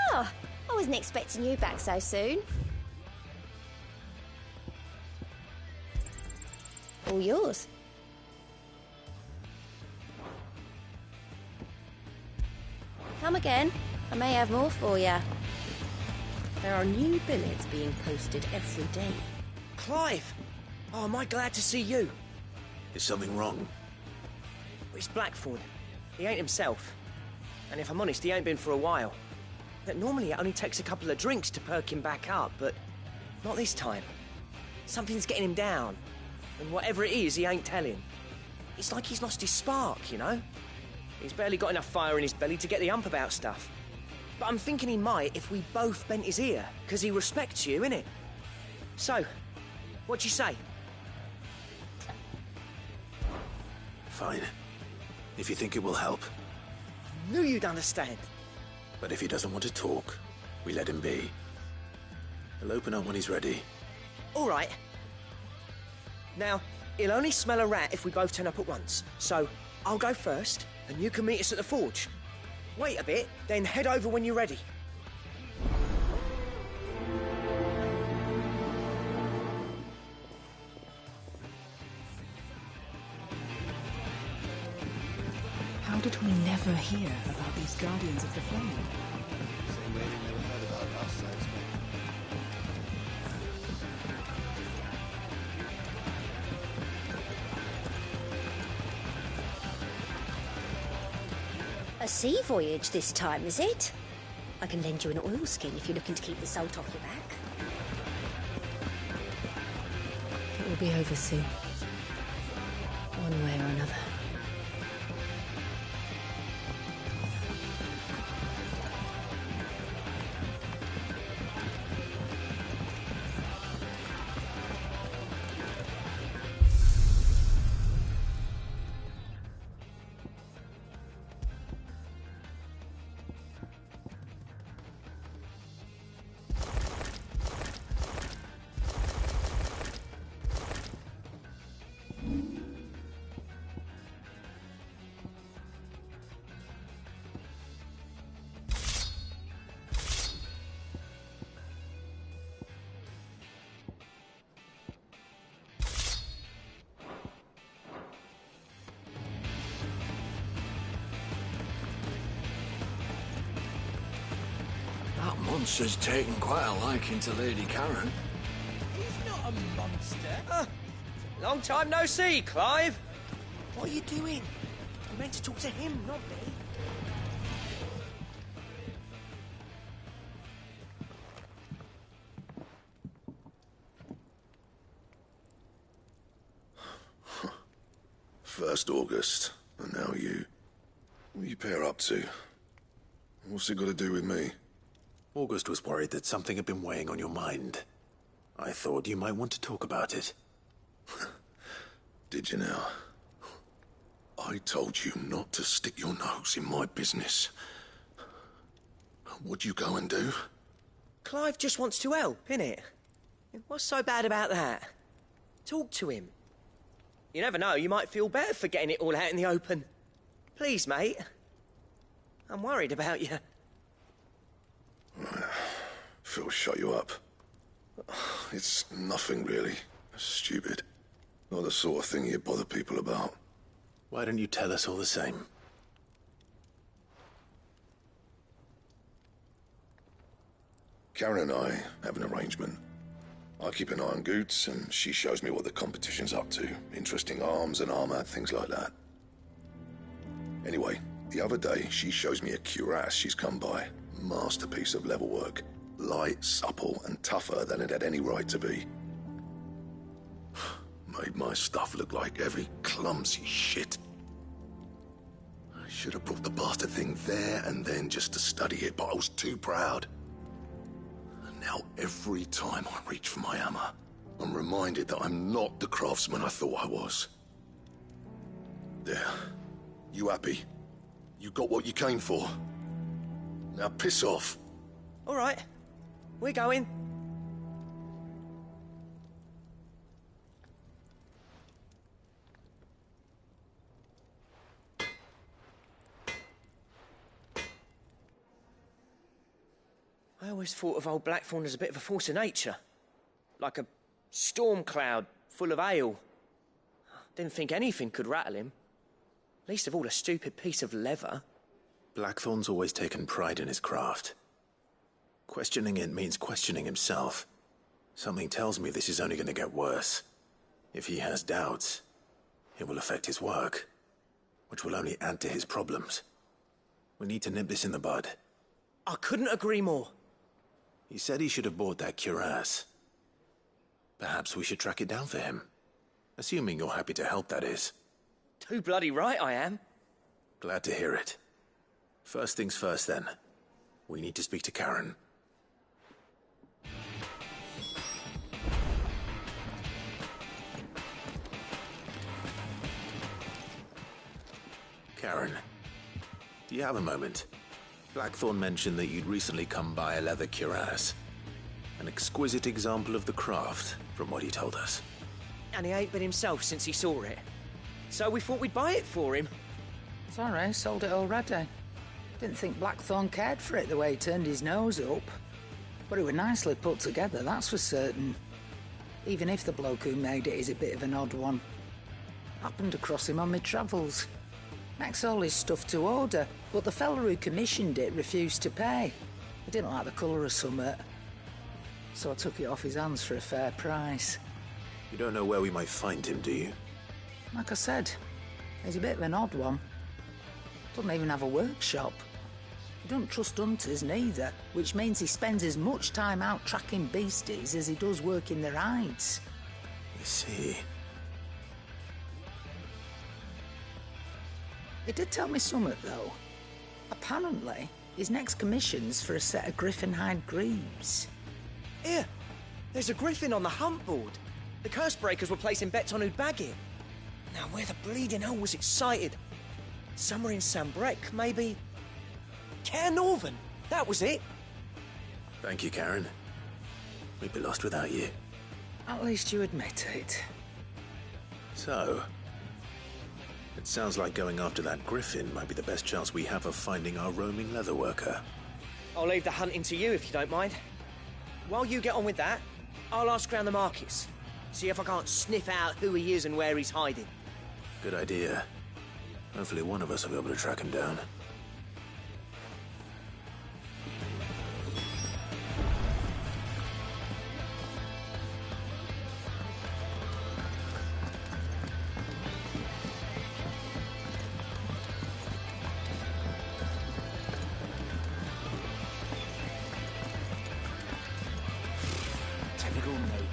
Oh, I wasn't expecting you back so soon. All yours. Come again. I may have more for you. There are new billets being posted every day. Clive! Oh, am I glad to see you. Is something wrong? It's Blackthorn. He ain't himself. And if I'm honest, he ain't been for a while. That normally it only takes a couple of drinks to perk him back up, but not this time. Something's getting him down. And whatever it is, he ain't telling. It's like he's lost his spark, you know? He's barely got enough fire in his belly to get the ump about stuff. But I'm thinking he might if we both bent his ear, because he respects you, innit? So, what you say? Fine. If you think it will help. Knew you'd understand. But if he doesn't want to talk, we let him be. He'll open up when he's ready. All right. Now, he'll only smell a rat if we both turn up at once. So, I'll go first, and you can meet us at the forge. Wait a bit, then head over when you're ready. How did we never hear about these Guardians of the Flame? Same way they never heard about us, I expect. A sea voyage this time, is it? I can lend you an oilskin if you're looking to keep the salt off your back. It will be over soon. One way or another. That monster's taken quite a liking to Lady Karen. He's not a monster. Long time no see, Clive. What are you doing? You meant to talk to him, not me. First August, and now you. What are you pair up to? What's it got to do with me? August was worried that something had been weighing on your mind. I thought you might want to talk about it. Did you now? I told you not to stick your nose in my business. What'd you go and do? Clive just wants to help, innit? What's so bad about that? Talk to him. You never know, you might feel better for getting it all out in the open. Please, mate. I'm worried about you. Phil shut you up. It's nothing, really. Stupid. Not the sort of thing you bother people about. Why don't you tell us all the same? Karen and I have an arrangement. I keep an eye on Goots, and she shows me what the competition's up to. Interesting arms and armor, things like that. Anyway, the other day, she shows me a cuirass she's come by. Masterpiece of level work. Light, supple, and tougher than it had any right to be. Made my stuff look like heavy, clumsy shit. I should have brought the bastard thing there and then just to study it, but I was too proud. And now every time I reach for my hammer, I'm reminded that I'm not the craftsman I thought I was. There. You happy? You got what you came for? Now piss off. All right. We're going. I always thought of old Blackthorn as a bit of a force of nature. Like a storm cloud full of ale. Didn't think anything could rattle him. Least of all a stupid piece of leather. Blackthorn's always taken pride in his craft. Questioning it means questioning himself. Something tells me this is only going to get worse. If he has doubts, it will affect his work, which will only add to his problems. We need to nip this in the bud. I couldn't agree more. He said he should have bought that cuirass. Perhaps we should track it down for him. Assuming you're happy to help, that is. Too bloody right I am. Glad to hear it. First things first, then. We need to speak to Karen. Karen, do you have a moment? Blackthorn mentioned that you'd recently come by a leather cuirass. An exquisite example of the craft, from what he told us. And he ain't been himself since he saw it. So we thought we'd buy it for him. Sorry, sold it already. Didn't think Blackthorn cared for it the way he turned his nose up. But it was nicely put together, that's for certain. Even if the bloke who made it is a bit of an odd one. Happened across him on my travels. Makes all his stuff to order, but the fella who commissioned it refused to pay. He didn't like the colour of summit. So I took it off his hands for a fair price. You don't know where we might find him, do you? Like I said, he's a bit of an odd one. Doesn't even have a workshop. He don't trust hunters neither, which means he spends as much time out tracking beasties as he does working their hides. I see. He did tell me something, though. Apparently, his next commission's for a set of griffin hide greaves. Here, there's a griffin on the hunt board. The curse breakers were placing bets on who'd bag it. Now, where the bleeding hell was it sighted? Somewhere in Sambrec, maybe? Care Northern, that was it. Thank you, Karen. We'd be lost without you. At least you admit it. So, it sounds like going after that griffin might be the best chance we have of finding our roaming leatherworker. I'll leave the hunting to you if you don't mind. While you get on with that, I'll ask around the markets. See if I can't sniff out who he is and where he's hiding. Good idea. Hopefully one of us will be able to track him down. Typical nobles.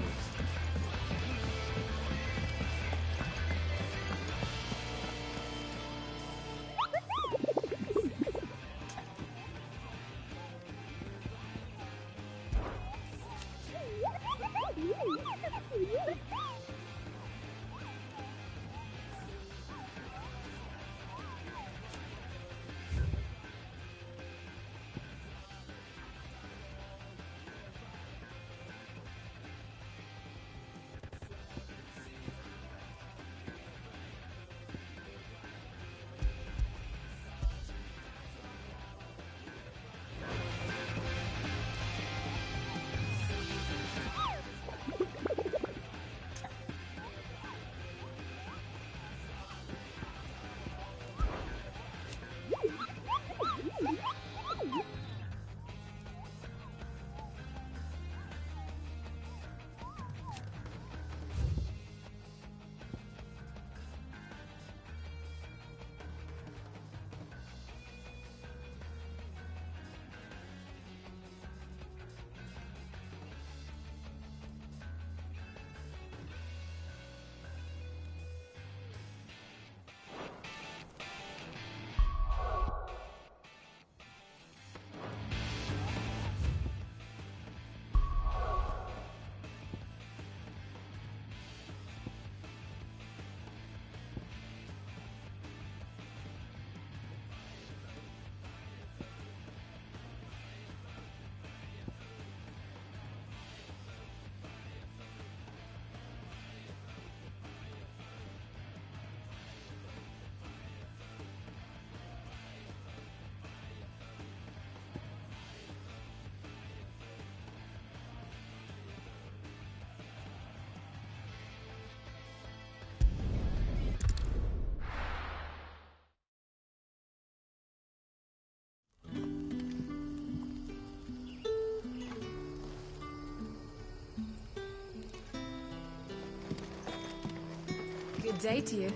day to you,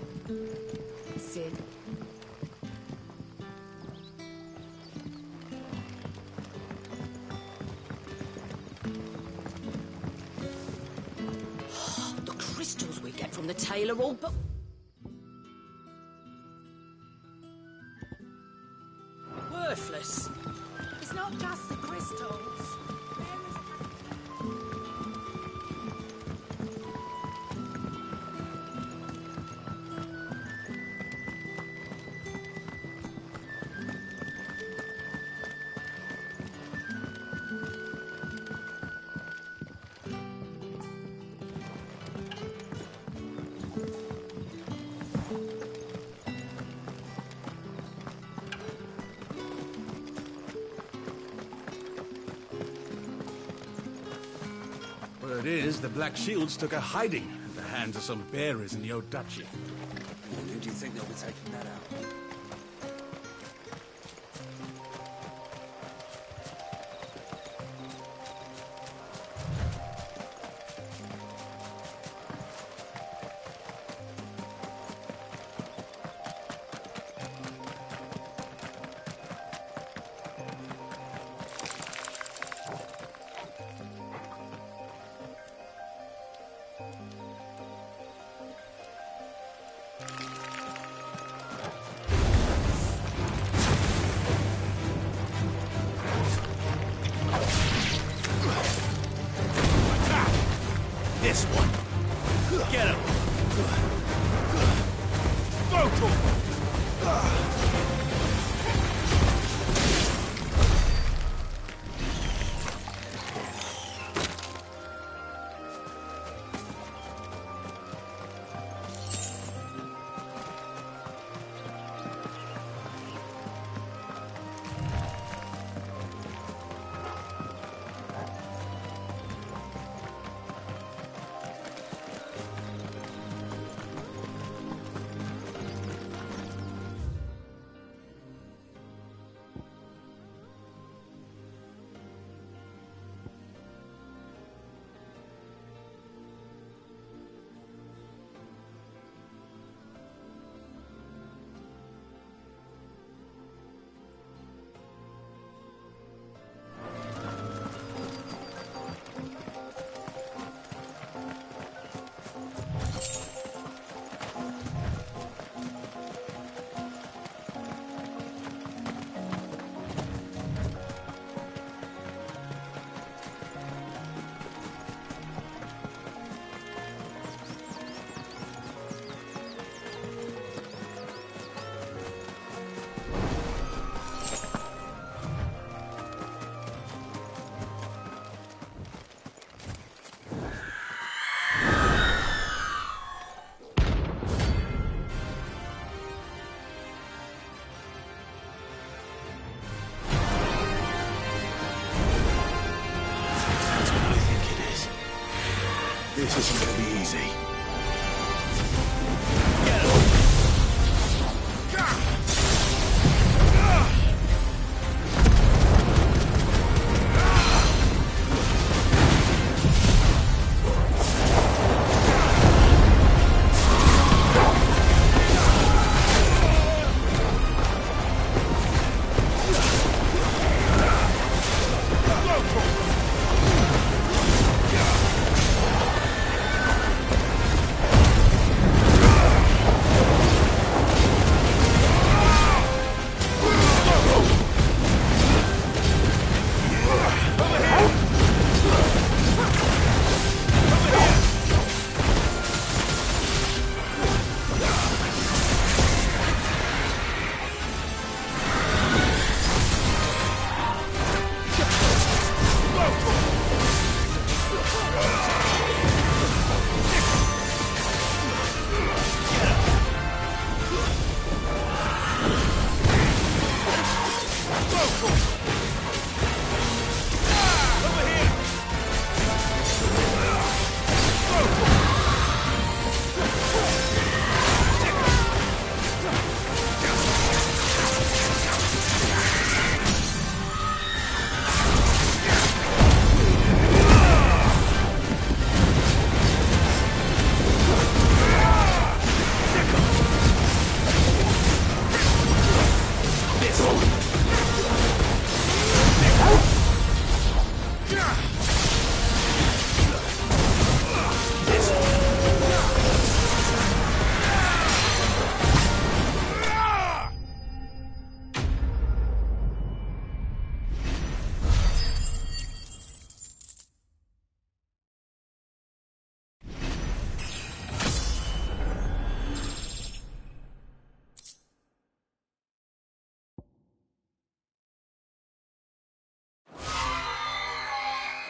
Sid. The crystals we get from the tail are all but... worthless. It's not just the crystals. Word is, the Black Shields took a hiding at the hands of some bearers in the old duchy. And who do you think they'll be taking that out? This one. Get him. Go to him. This isn't gonna be easy.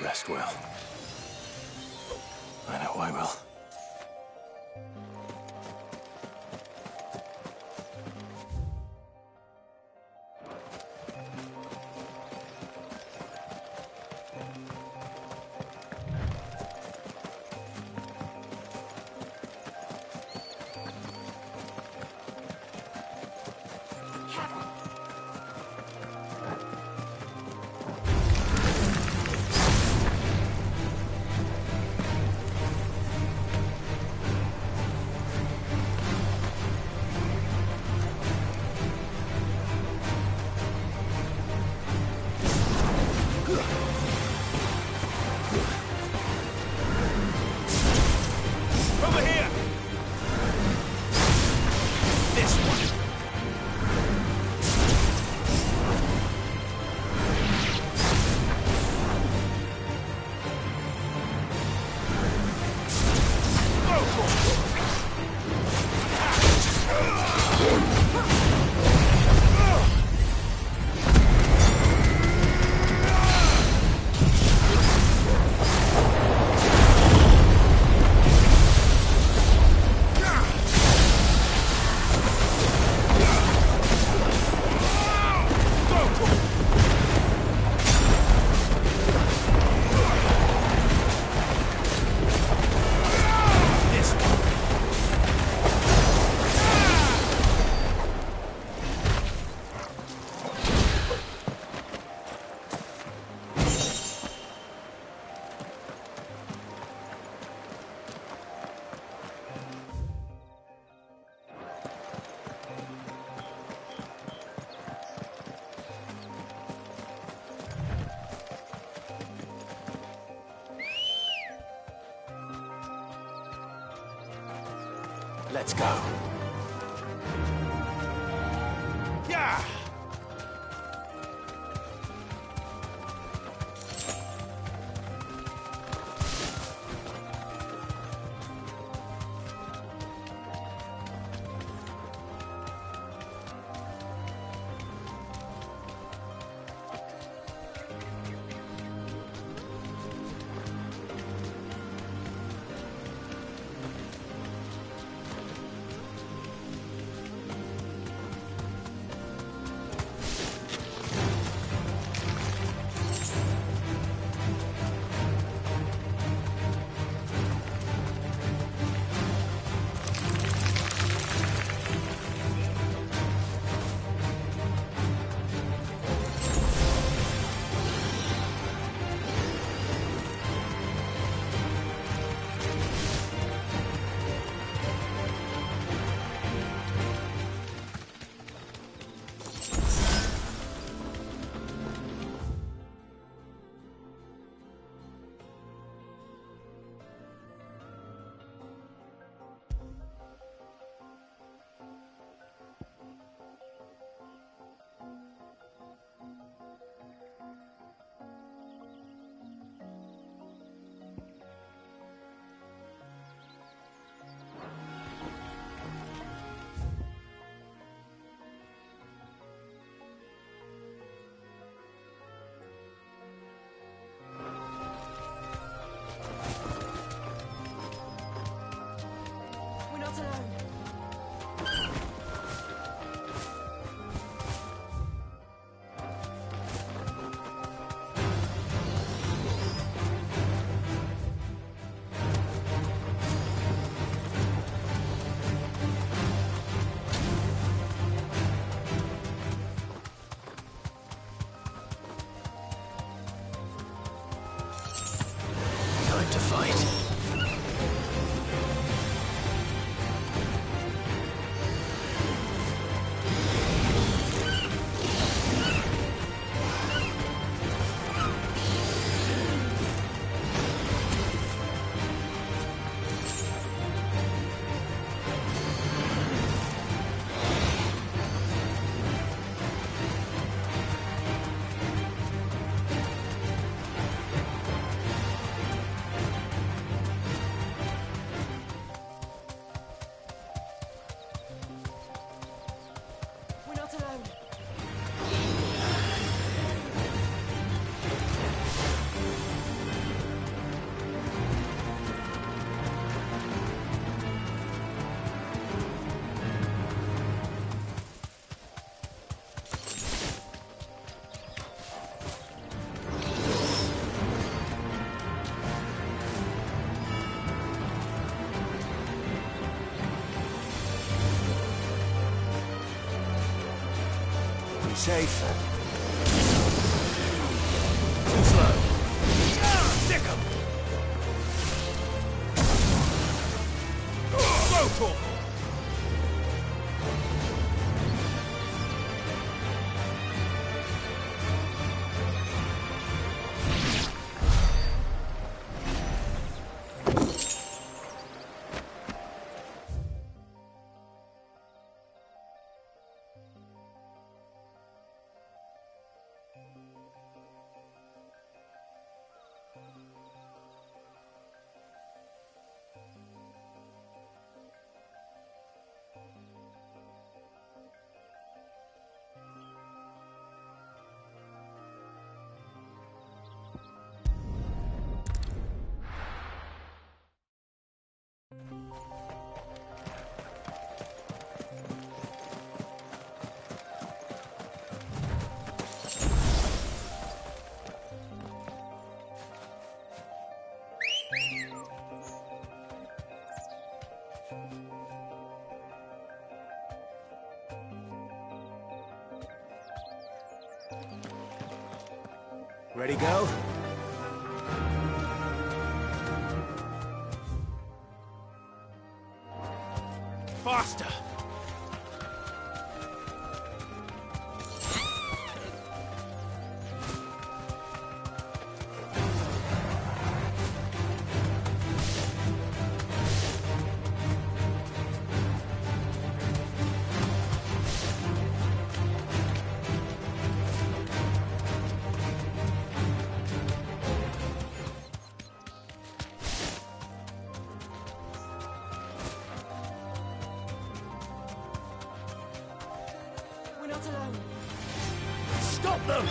rest well. I know I will. Over here! This one! Let's go. Yeah! Be safe. Too slow. Stick 'em! Go, Torkel! Ready, go? Faster! We're not alone. Stop them!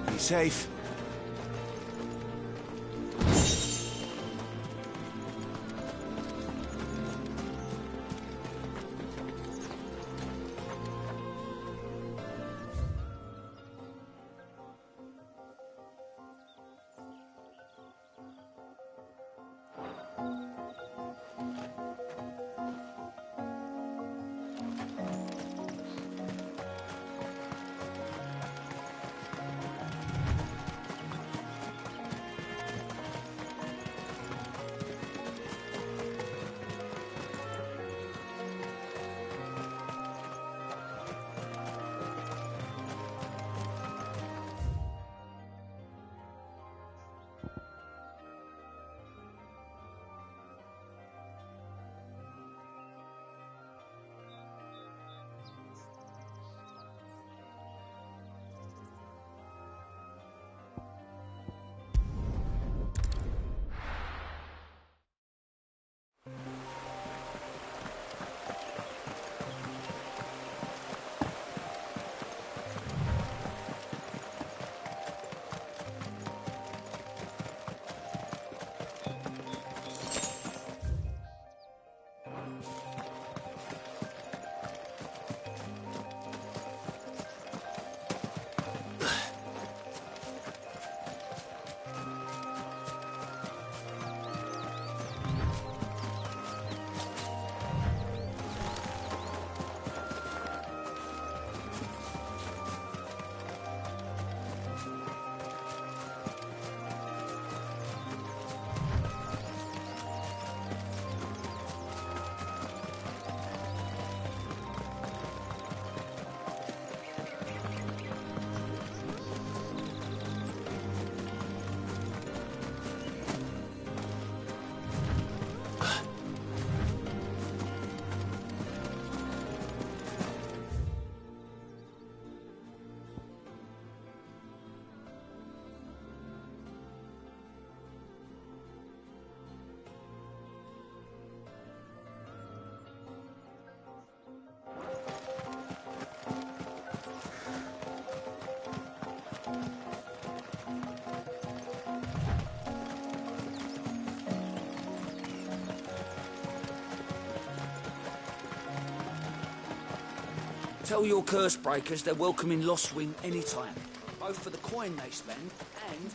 Be safe. Tell your curse breakers they're welcome in Lostwing anytime. Both for the coin they spend and...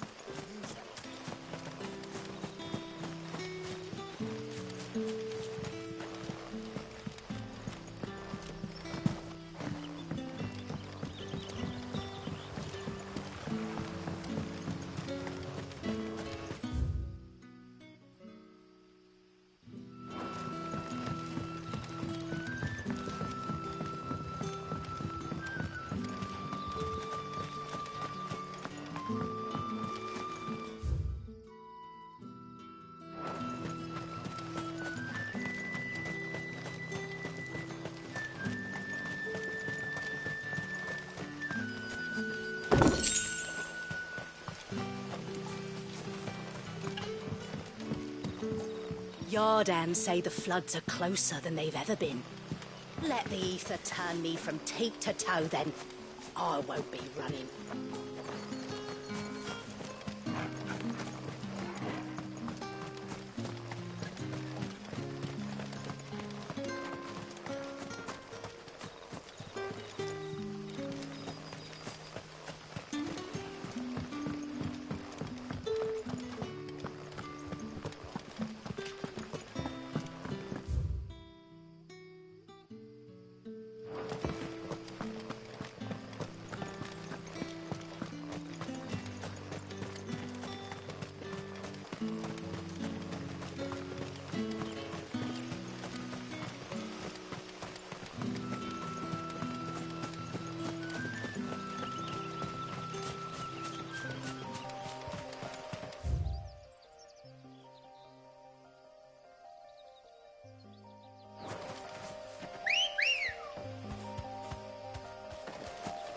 Yardan say the floods are closer than they've ever been. Let the ether turn me from teat to toe, then. I won't be running.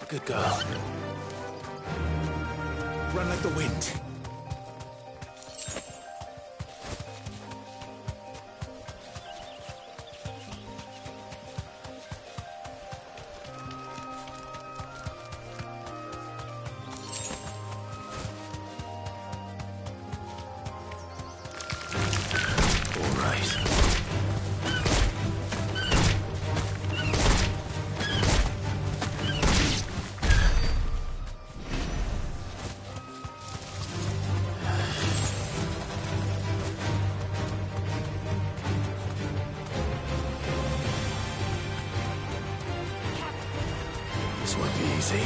Good girl. Run like the wind. All right. This won't be easy.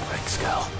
Thanks, Cal.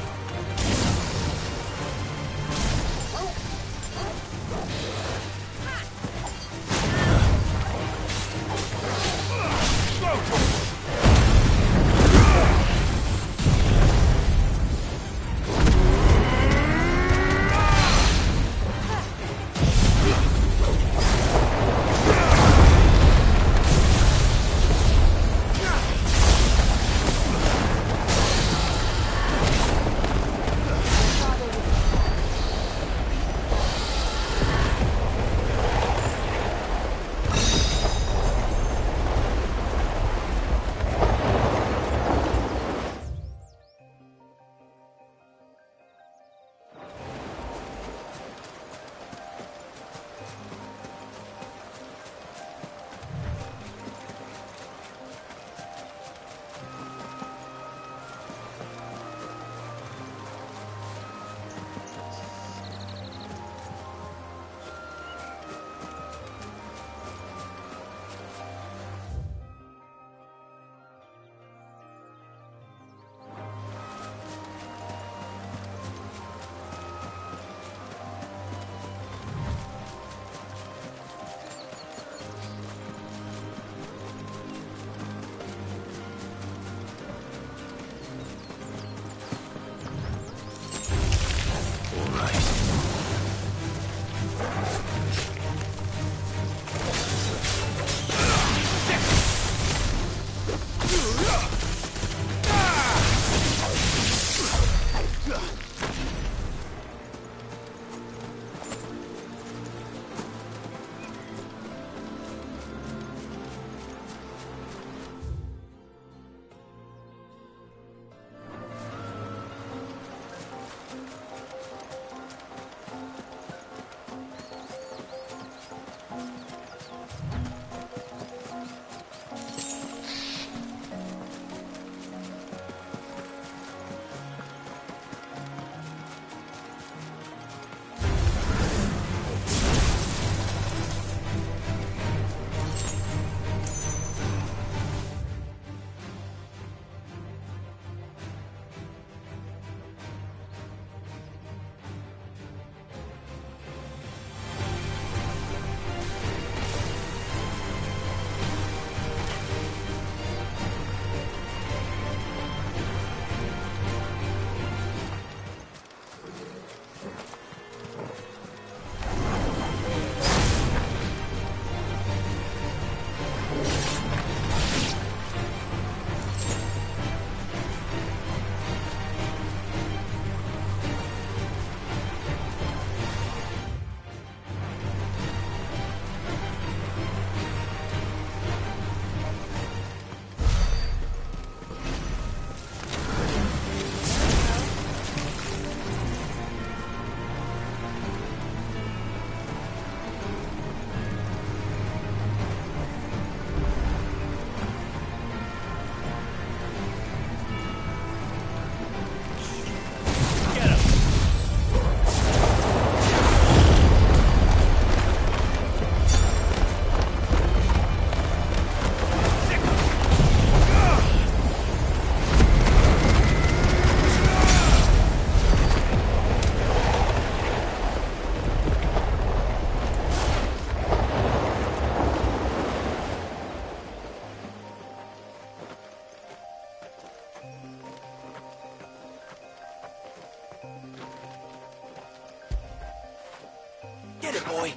Get it, boy.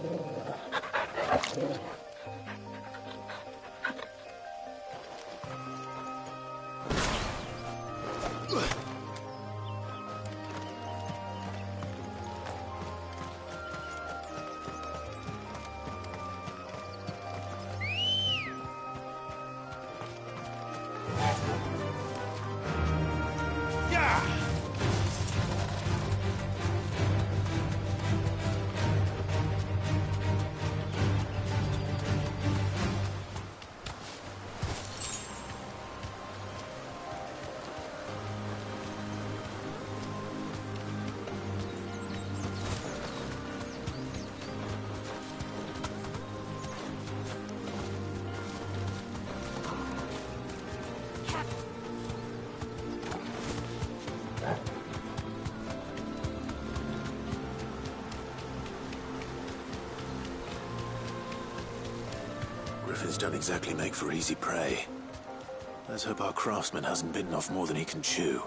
Griffins don't exactly make for easy prey. Let's hope our craftsman hasn't bitten off more than he can chew.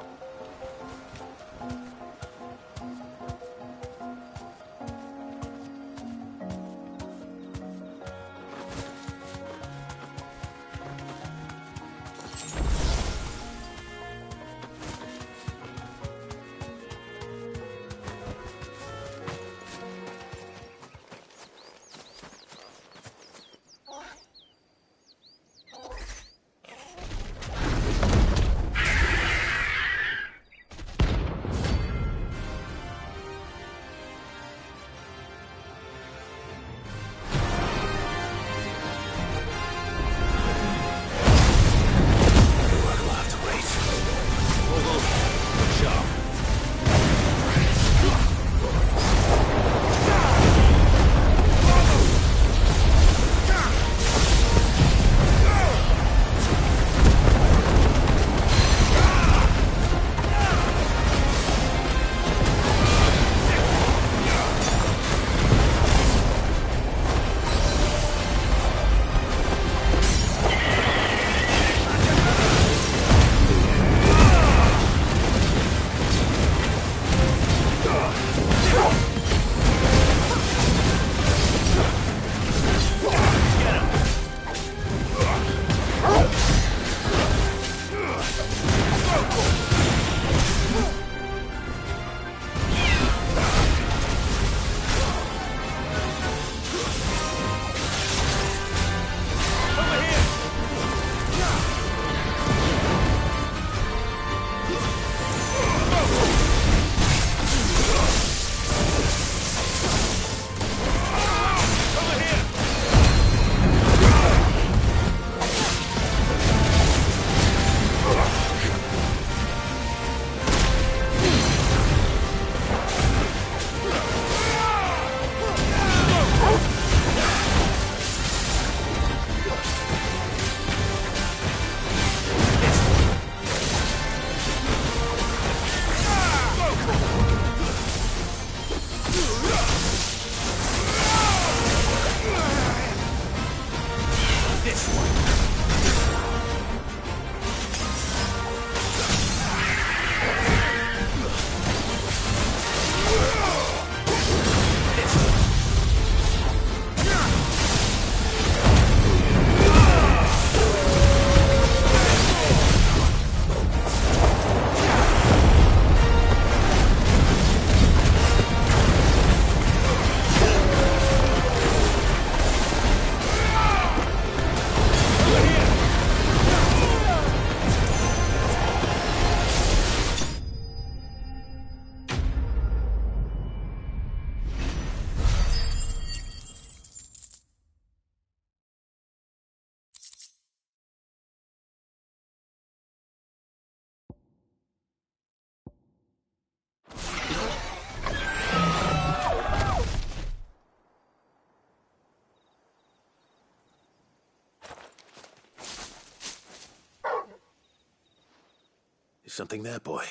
Is something there, boy?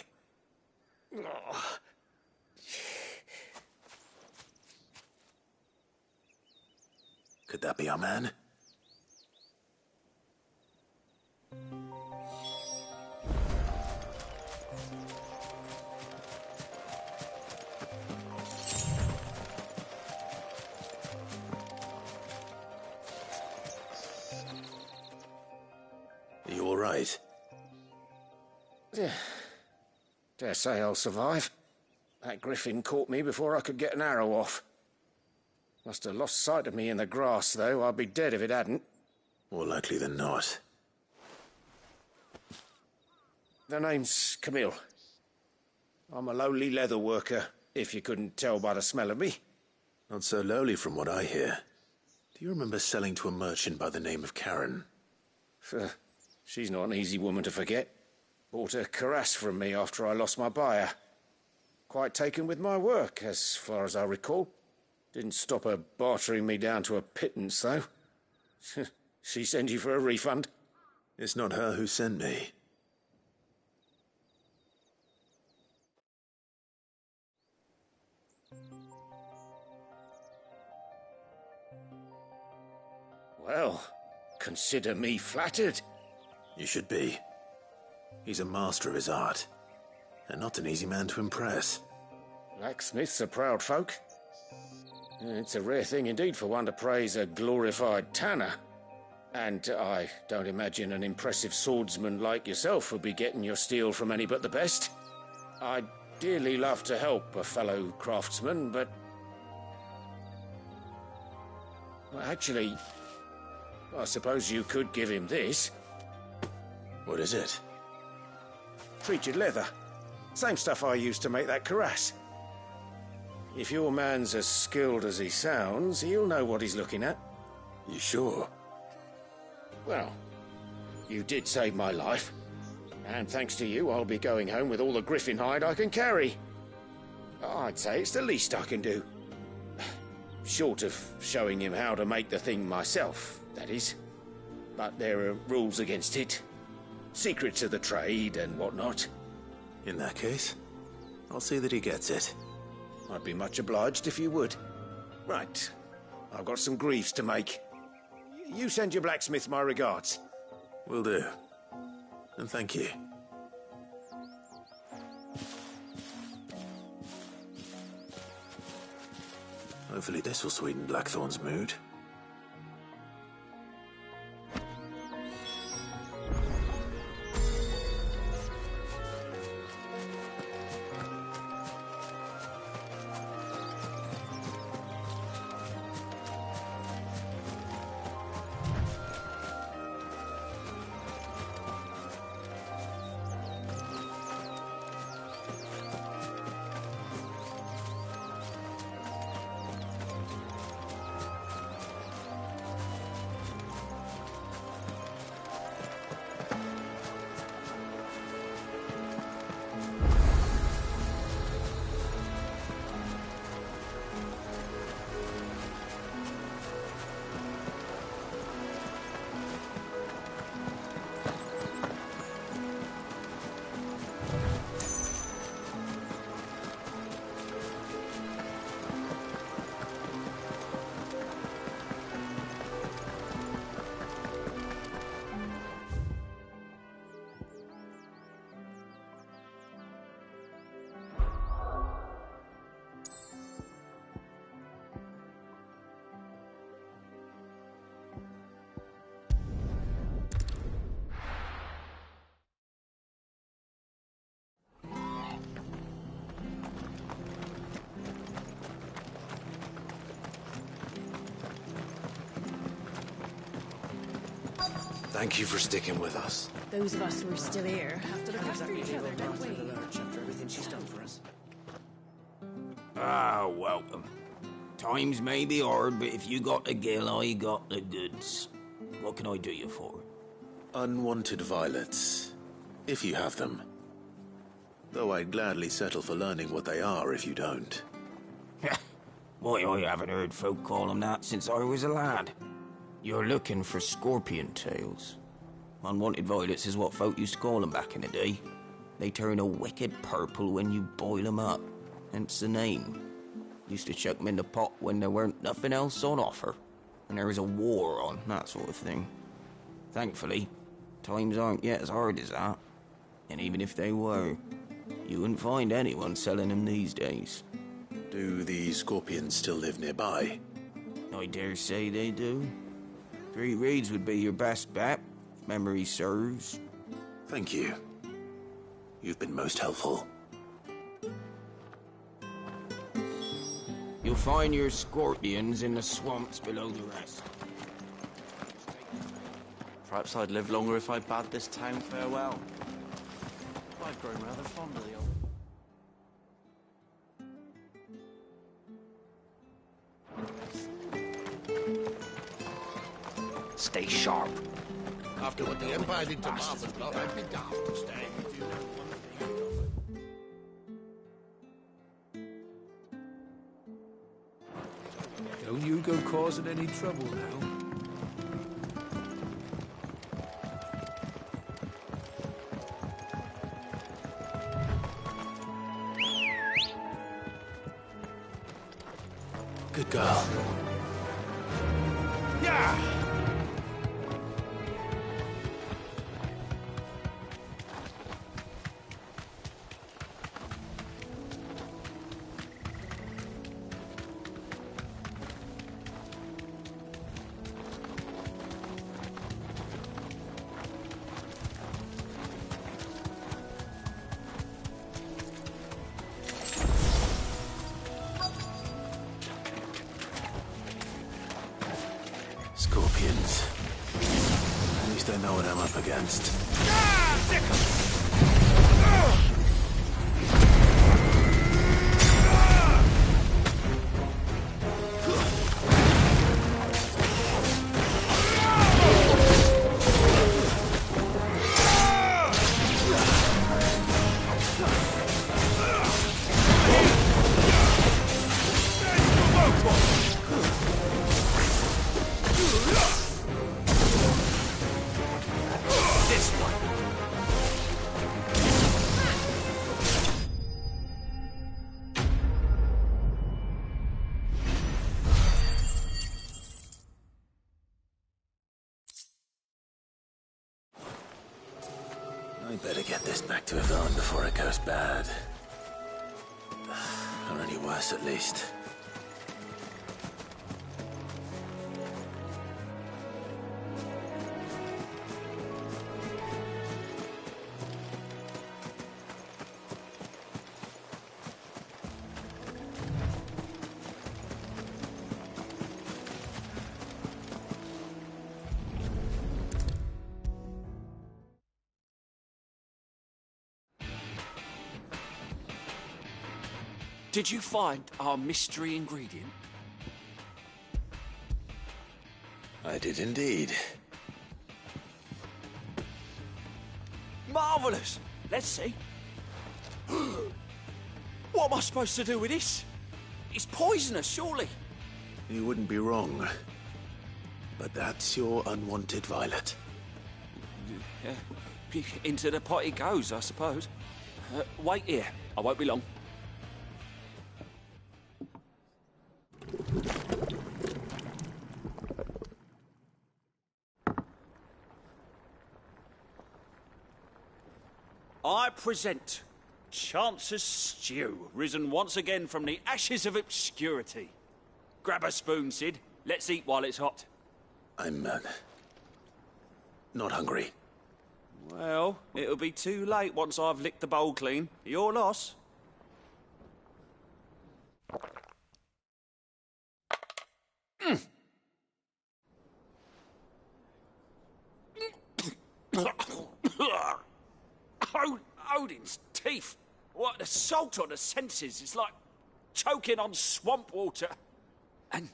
Could that be our man? right? Yeah. Dare say I'll survive. That griffin caught me before I could get an arrow off. Must have lost sight of me in the grass, though. I'd be dead if it hadn't. More likely than not. The name's Camille. I'm a lowly leather worker, if you couldn't tell by the smell of me. Not so lowly from what I hear. Do you remember selling to a merchant by the name of Karen? She's not an easy woman to forget. Bought a cuirass from me after I lost my buyer. Quite taken with my work, as far as I recall. Didn't stop her bartering me down to a pittance, though. She sent you for a refund? It's not her who sent me. Well, consider me flattered. You should be. He's a master of his art, and not an easy man to impress. Blacksmiths are proud folk. It's a rare thing indeed for one to praise a glorified tanner. And I don't imagine an impressive swordsman like yourself would be getting your steel from any but the best. I'd dearly love to help a fellow craftsman, but... well, actually, I suppose you could give him this. What is it? Treated leather. Same stuff I used to make that cuirass. If your man's as skilled as he sounds, he'll know what he's looking at. You sure? Well, you did save my life. And thanks to you, I'll be going home with all the griffin hide I can carry. I'd say it's the least I can do. Short of showing him how to make the thing myself, that is. But there are rules against it. Secrets of the trade and whatnot. In that case, I'll see that he gets it. I'd be much obliged if you would. Right. I've got some greaves to make. You send your blacksmith my regards. Will do. And thank you. Hopefully this will sweeten Blackthorn's mood. Thank you for sticking with us. Those of us who are still here have to look after each other, don't we? After everything she's done for us. Ah, welcome. Times may be hard, but if you got the gill, I got the goods. What can I do you for? Unwanted violets, if you have them. Though I'd gladly settle for learning what they are if you don't. Why, I haven't heard folk call them that since I was a lad. You're looking for scorpion tails. Unwanted violets is what folk used to call them back in the day. They turn a wicked purple when you boil them up, hence the name. Used to chuck them in the pot when there weren't nothing else on offer, and there was a war on, that sort of thing. Thankfully, times aren't yet as hard as that. And even if they were, you wouldn't find anyone selling them these days. Do the scorpions still live nearby? I dare say they do. 3 Reeds would be your best bet, if memory serves. Thank you. You've been most helpful. You'll find your scorpions in the swamps below the rest. Perhaps I'd live longer if I bade this town farewell. I've grown rather fond of the old... Stay sharp. After what the Empire did to Martha's block, I'd be daft to stay with you. Don't you go causing any trouble now. Good girl. Yeah! Scorpions. At least I know what I'm up against. I better get this back to Yvonne before it goes bad. Or any worse, at least. Did you find our mystery ingredient? I did indeed. Marvellous! Let's see. What am I supposed to do with this? It's poisonous, surely. You wouldn't be wrong. But that's your unwanted violet. Into the pot it goes, I suppose. Wait here. I won't be long. I present Chance's Stew, risen once again from the ashes of obscurity. Grab a spoon, Sid. Let's eat while it's hot. I'm, not hungry. Well, it'll be too late once I've licked the bowl clean. Your loss. Odin's teeth. What the salt on the senses. It's like choking on swamp water. And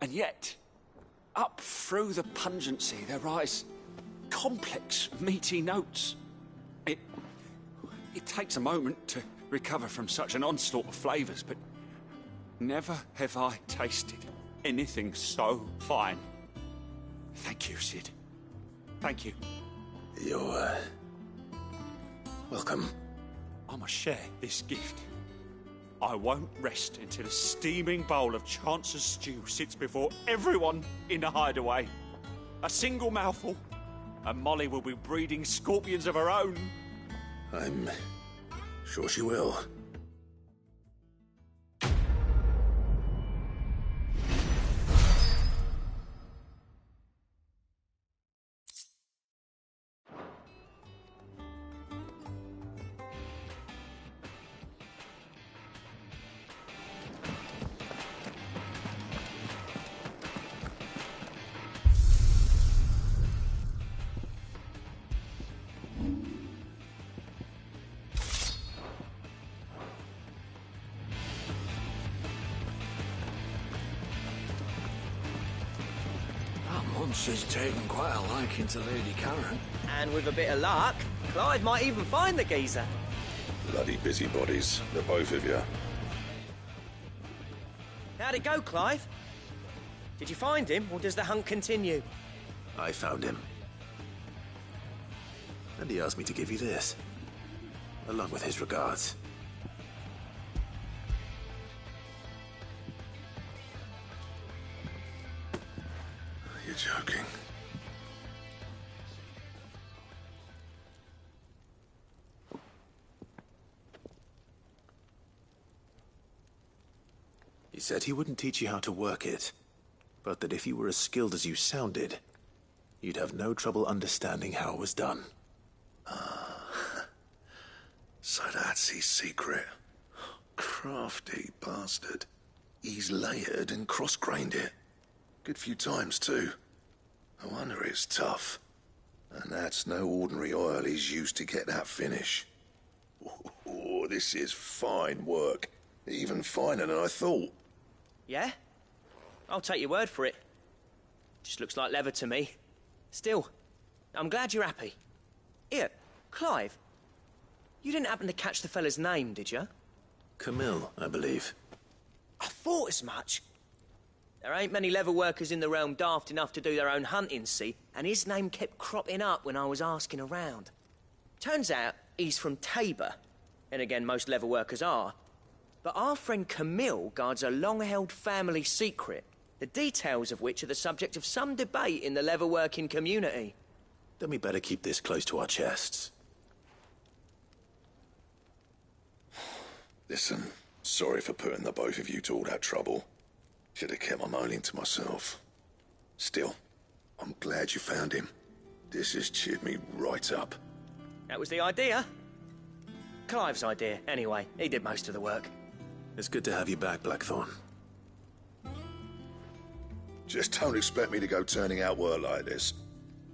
yet, up through the pungency, there rise complex, meaty notes. It takes a moment to recover from such an onslaught of flavours, but never have I tasted anything so fine. Thank you, Sid. Thank you. You're, welcome. I must share this gift. I won't rest until a steaming bowl of Chance's stew sits before everyone in the hideaway. A single mouthful, and Molly will be breeding scorpions of her own. I'm sure she will. monster's taken quite a liking to Lady Karen. And with a bit of luck, Clive might even find the geezer. Bloody busybodies, the both of you. How'd it go, Clive? Did you find him, or does the hunt continue? I found him. And he asked me to give you this, along with his regards. You're joking. He said he wouldn't teach you how to work it, but that if you were as skilled as you sounded, you'd have no trouble understanding how it was done. So that's his secret. Crafty bastard. He's layered and cross-grained it. Good few times, too. No wonder it's tough. And that's no ordinary oil he's used to get that finish. Oh, this is fine work. Even finer than I thought. Yeah? I'll take your word for it. Just looks like leather to me. Still, I'm glad you're happy. Here, Clive. You didn't happen to catch the fella's name, did you? Camille, I believe. I thought as much. There ain't many leather workers in the realm daft enough to do their own hunting, see? And his name kept cropping up when I was asking around. Turns out he's from Tabor. And again, most leather workers are. But our friend Camille guards a long-held family secret, the details of which are the subject of some debate in the leather-working community. Then we better keep this close to our chests. Listen, sorry for putting the both of you to all that trouble. Should have kept my moaning to myself. Still, I'm glad you found him. This has cheered me right up. That was the idea. Clive's idea, anyway. He did most of the work. It's good to have you back, Blackthorn. Just don't expect me to go turning out work like this.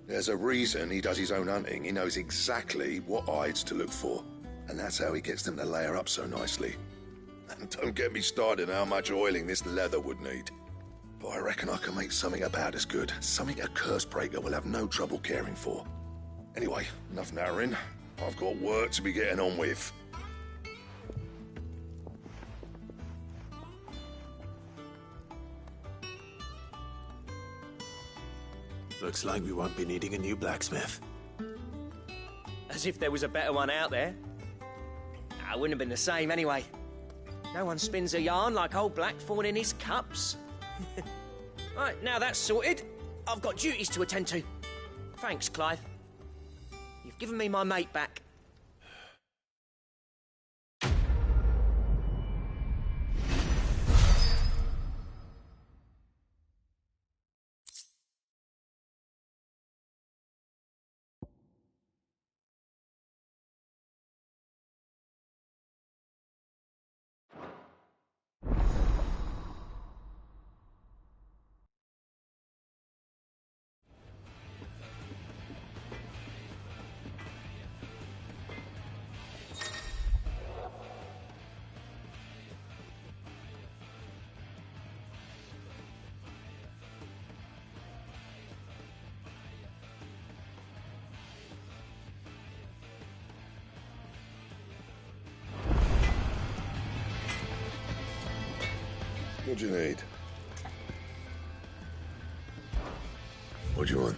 There's a reason he does his own hunting. He knows exactly what hides to look for. And that's how he gets them to layer up so nicely. And don't get me started on how much oiling this leather would need. But I reckon I can make something about as good. Something a Cursebreaker will have no trouble caring for. Anyway, enough nattering. I've got work to be getting on with. Looks like we won't be needing a new blacksmith. As if there was a better one out there. I wouldn't have been the same anyway. No one spins a yarn like old Blackthorn in his cups. Right, now that's sorted, I've got duties to attend to. Thanks, Clive. You've given me my mate back. What do you need? What do you want?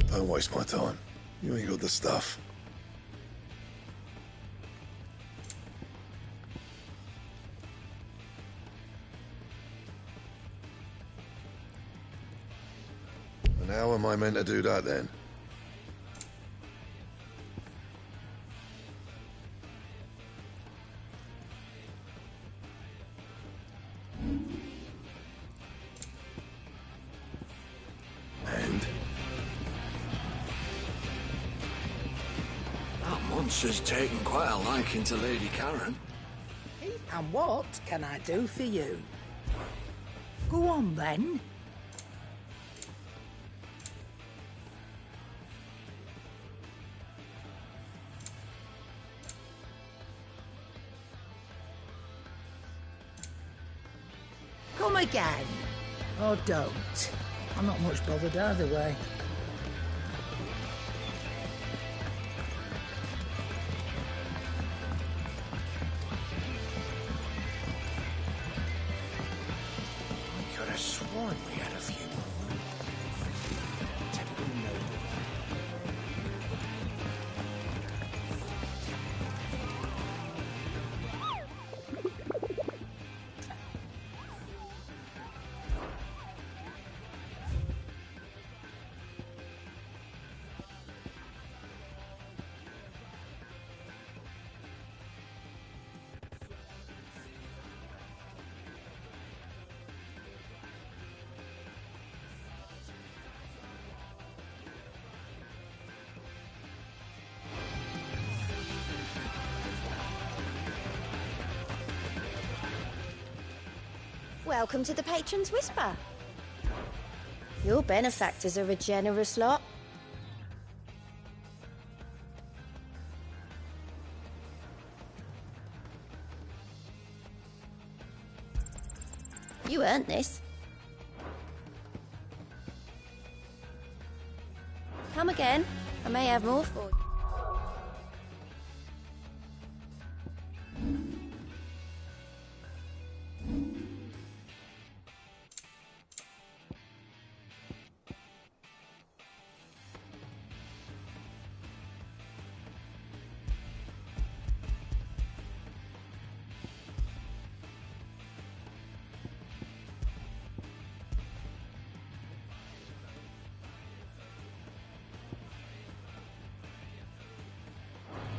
Don't waste my time. You ain't got the stuff. And how am I meant to do that then? That monster's taken quite a liking to Lady Karen. And what can I do for you? Go on, then. Come again. Or don't. I'm not much bothered either way. I could have sworn we had a few more. Typical noble. Welcome to the Patron's Whisper. Your benefactors are a generous lot. You earned this. Come again. I may have more for you.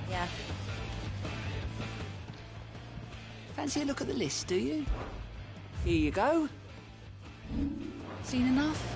Yeah. Fancy a look at the list, do you? Here you go. Seen enough?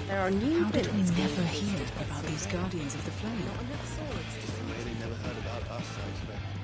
There are new How did we villains never being hear featured. about these Guardians of the Flame? Maybe never heard about us, I expect.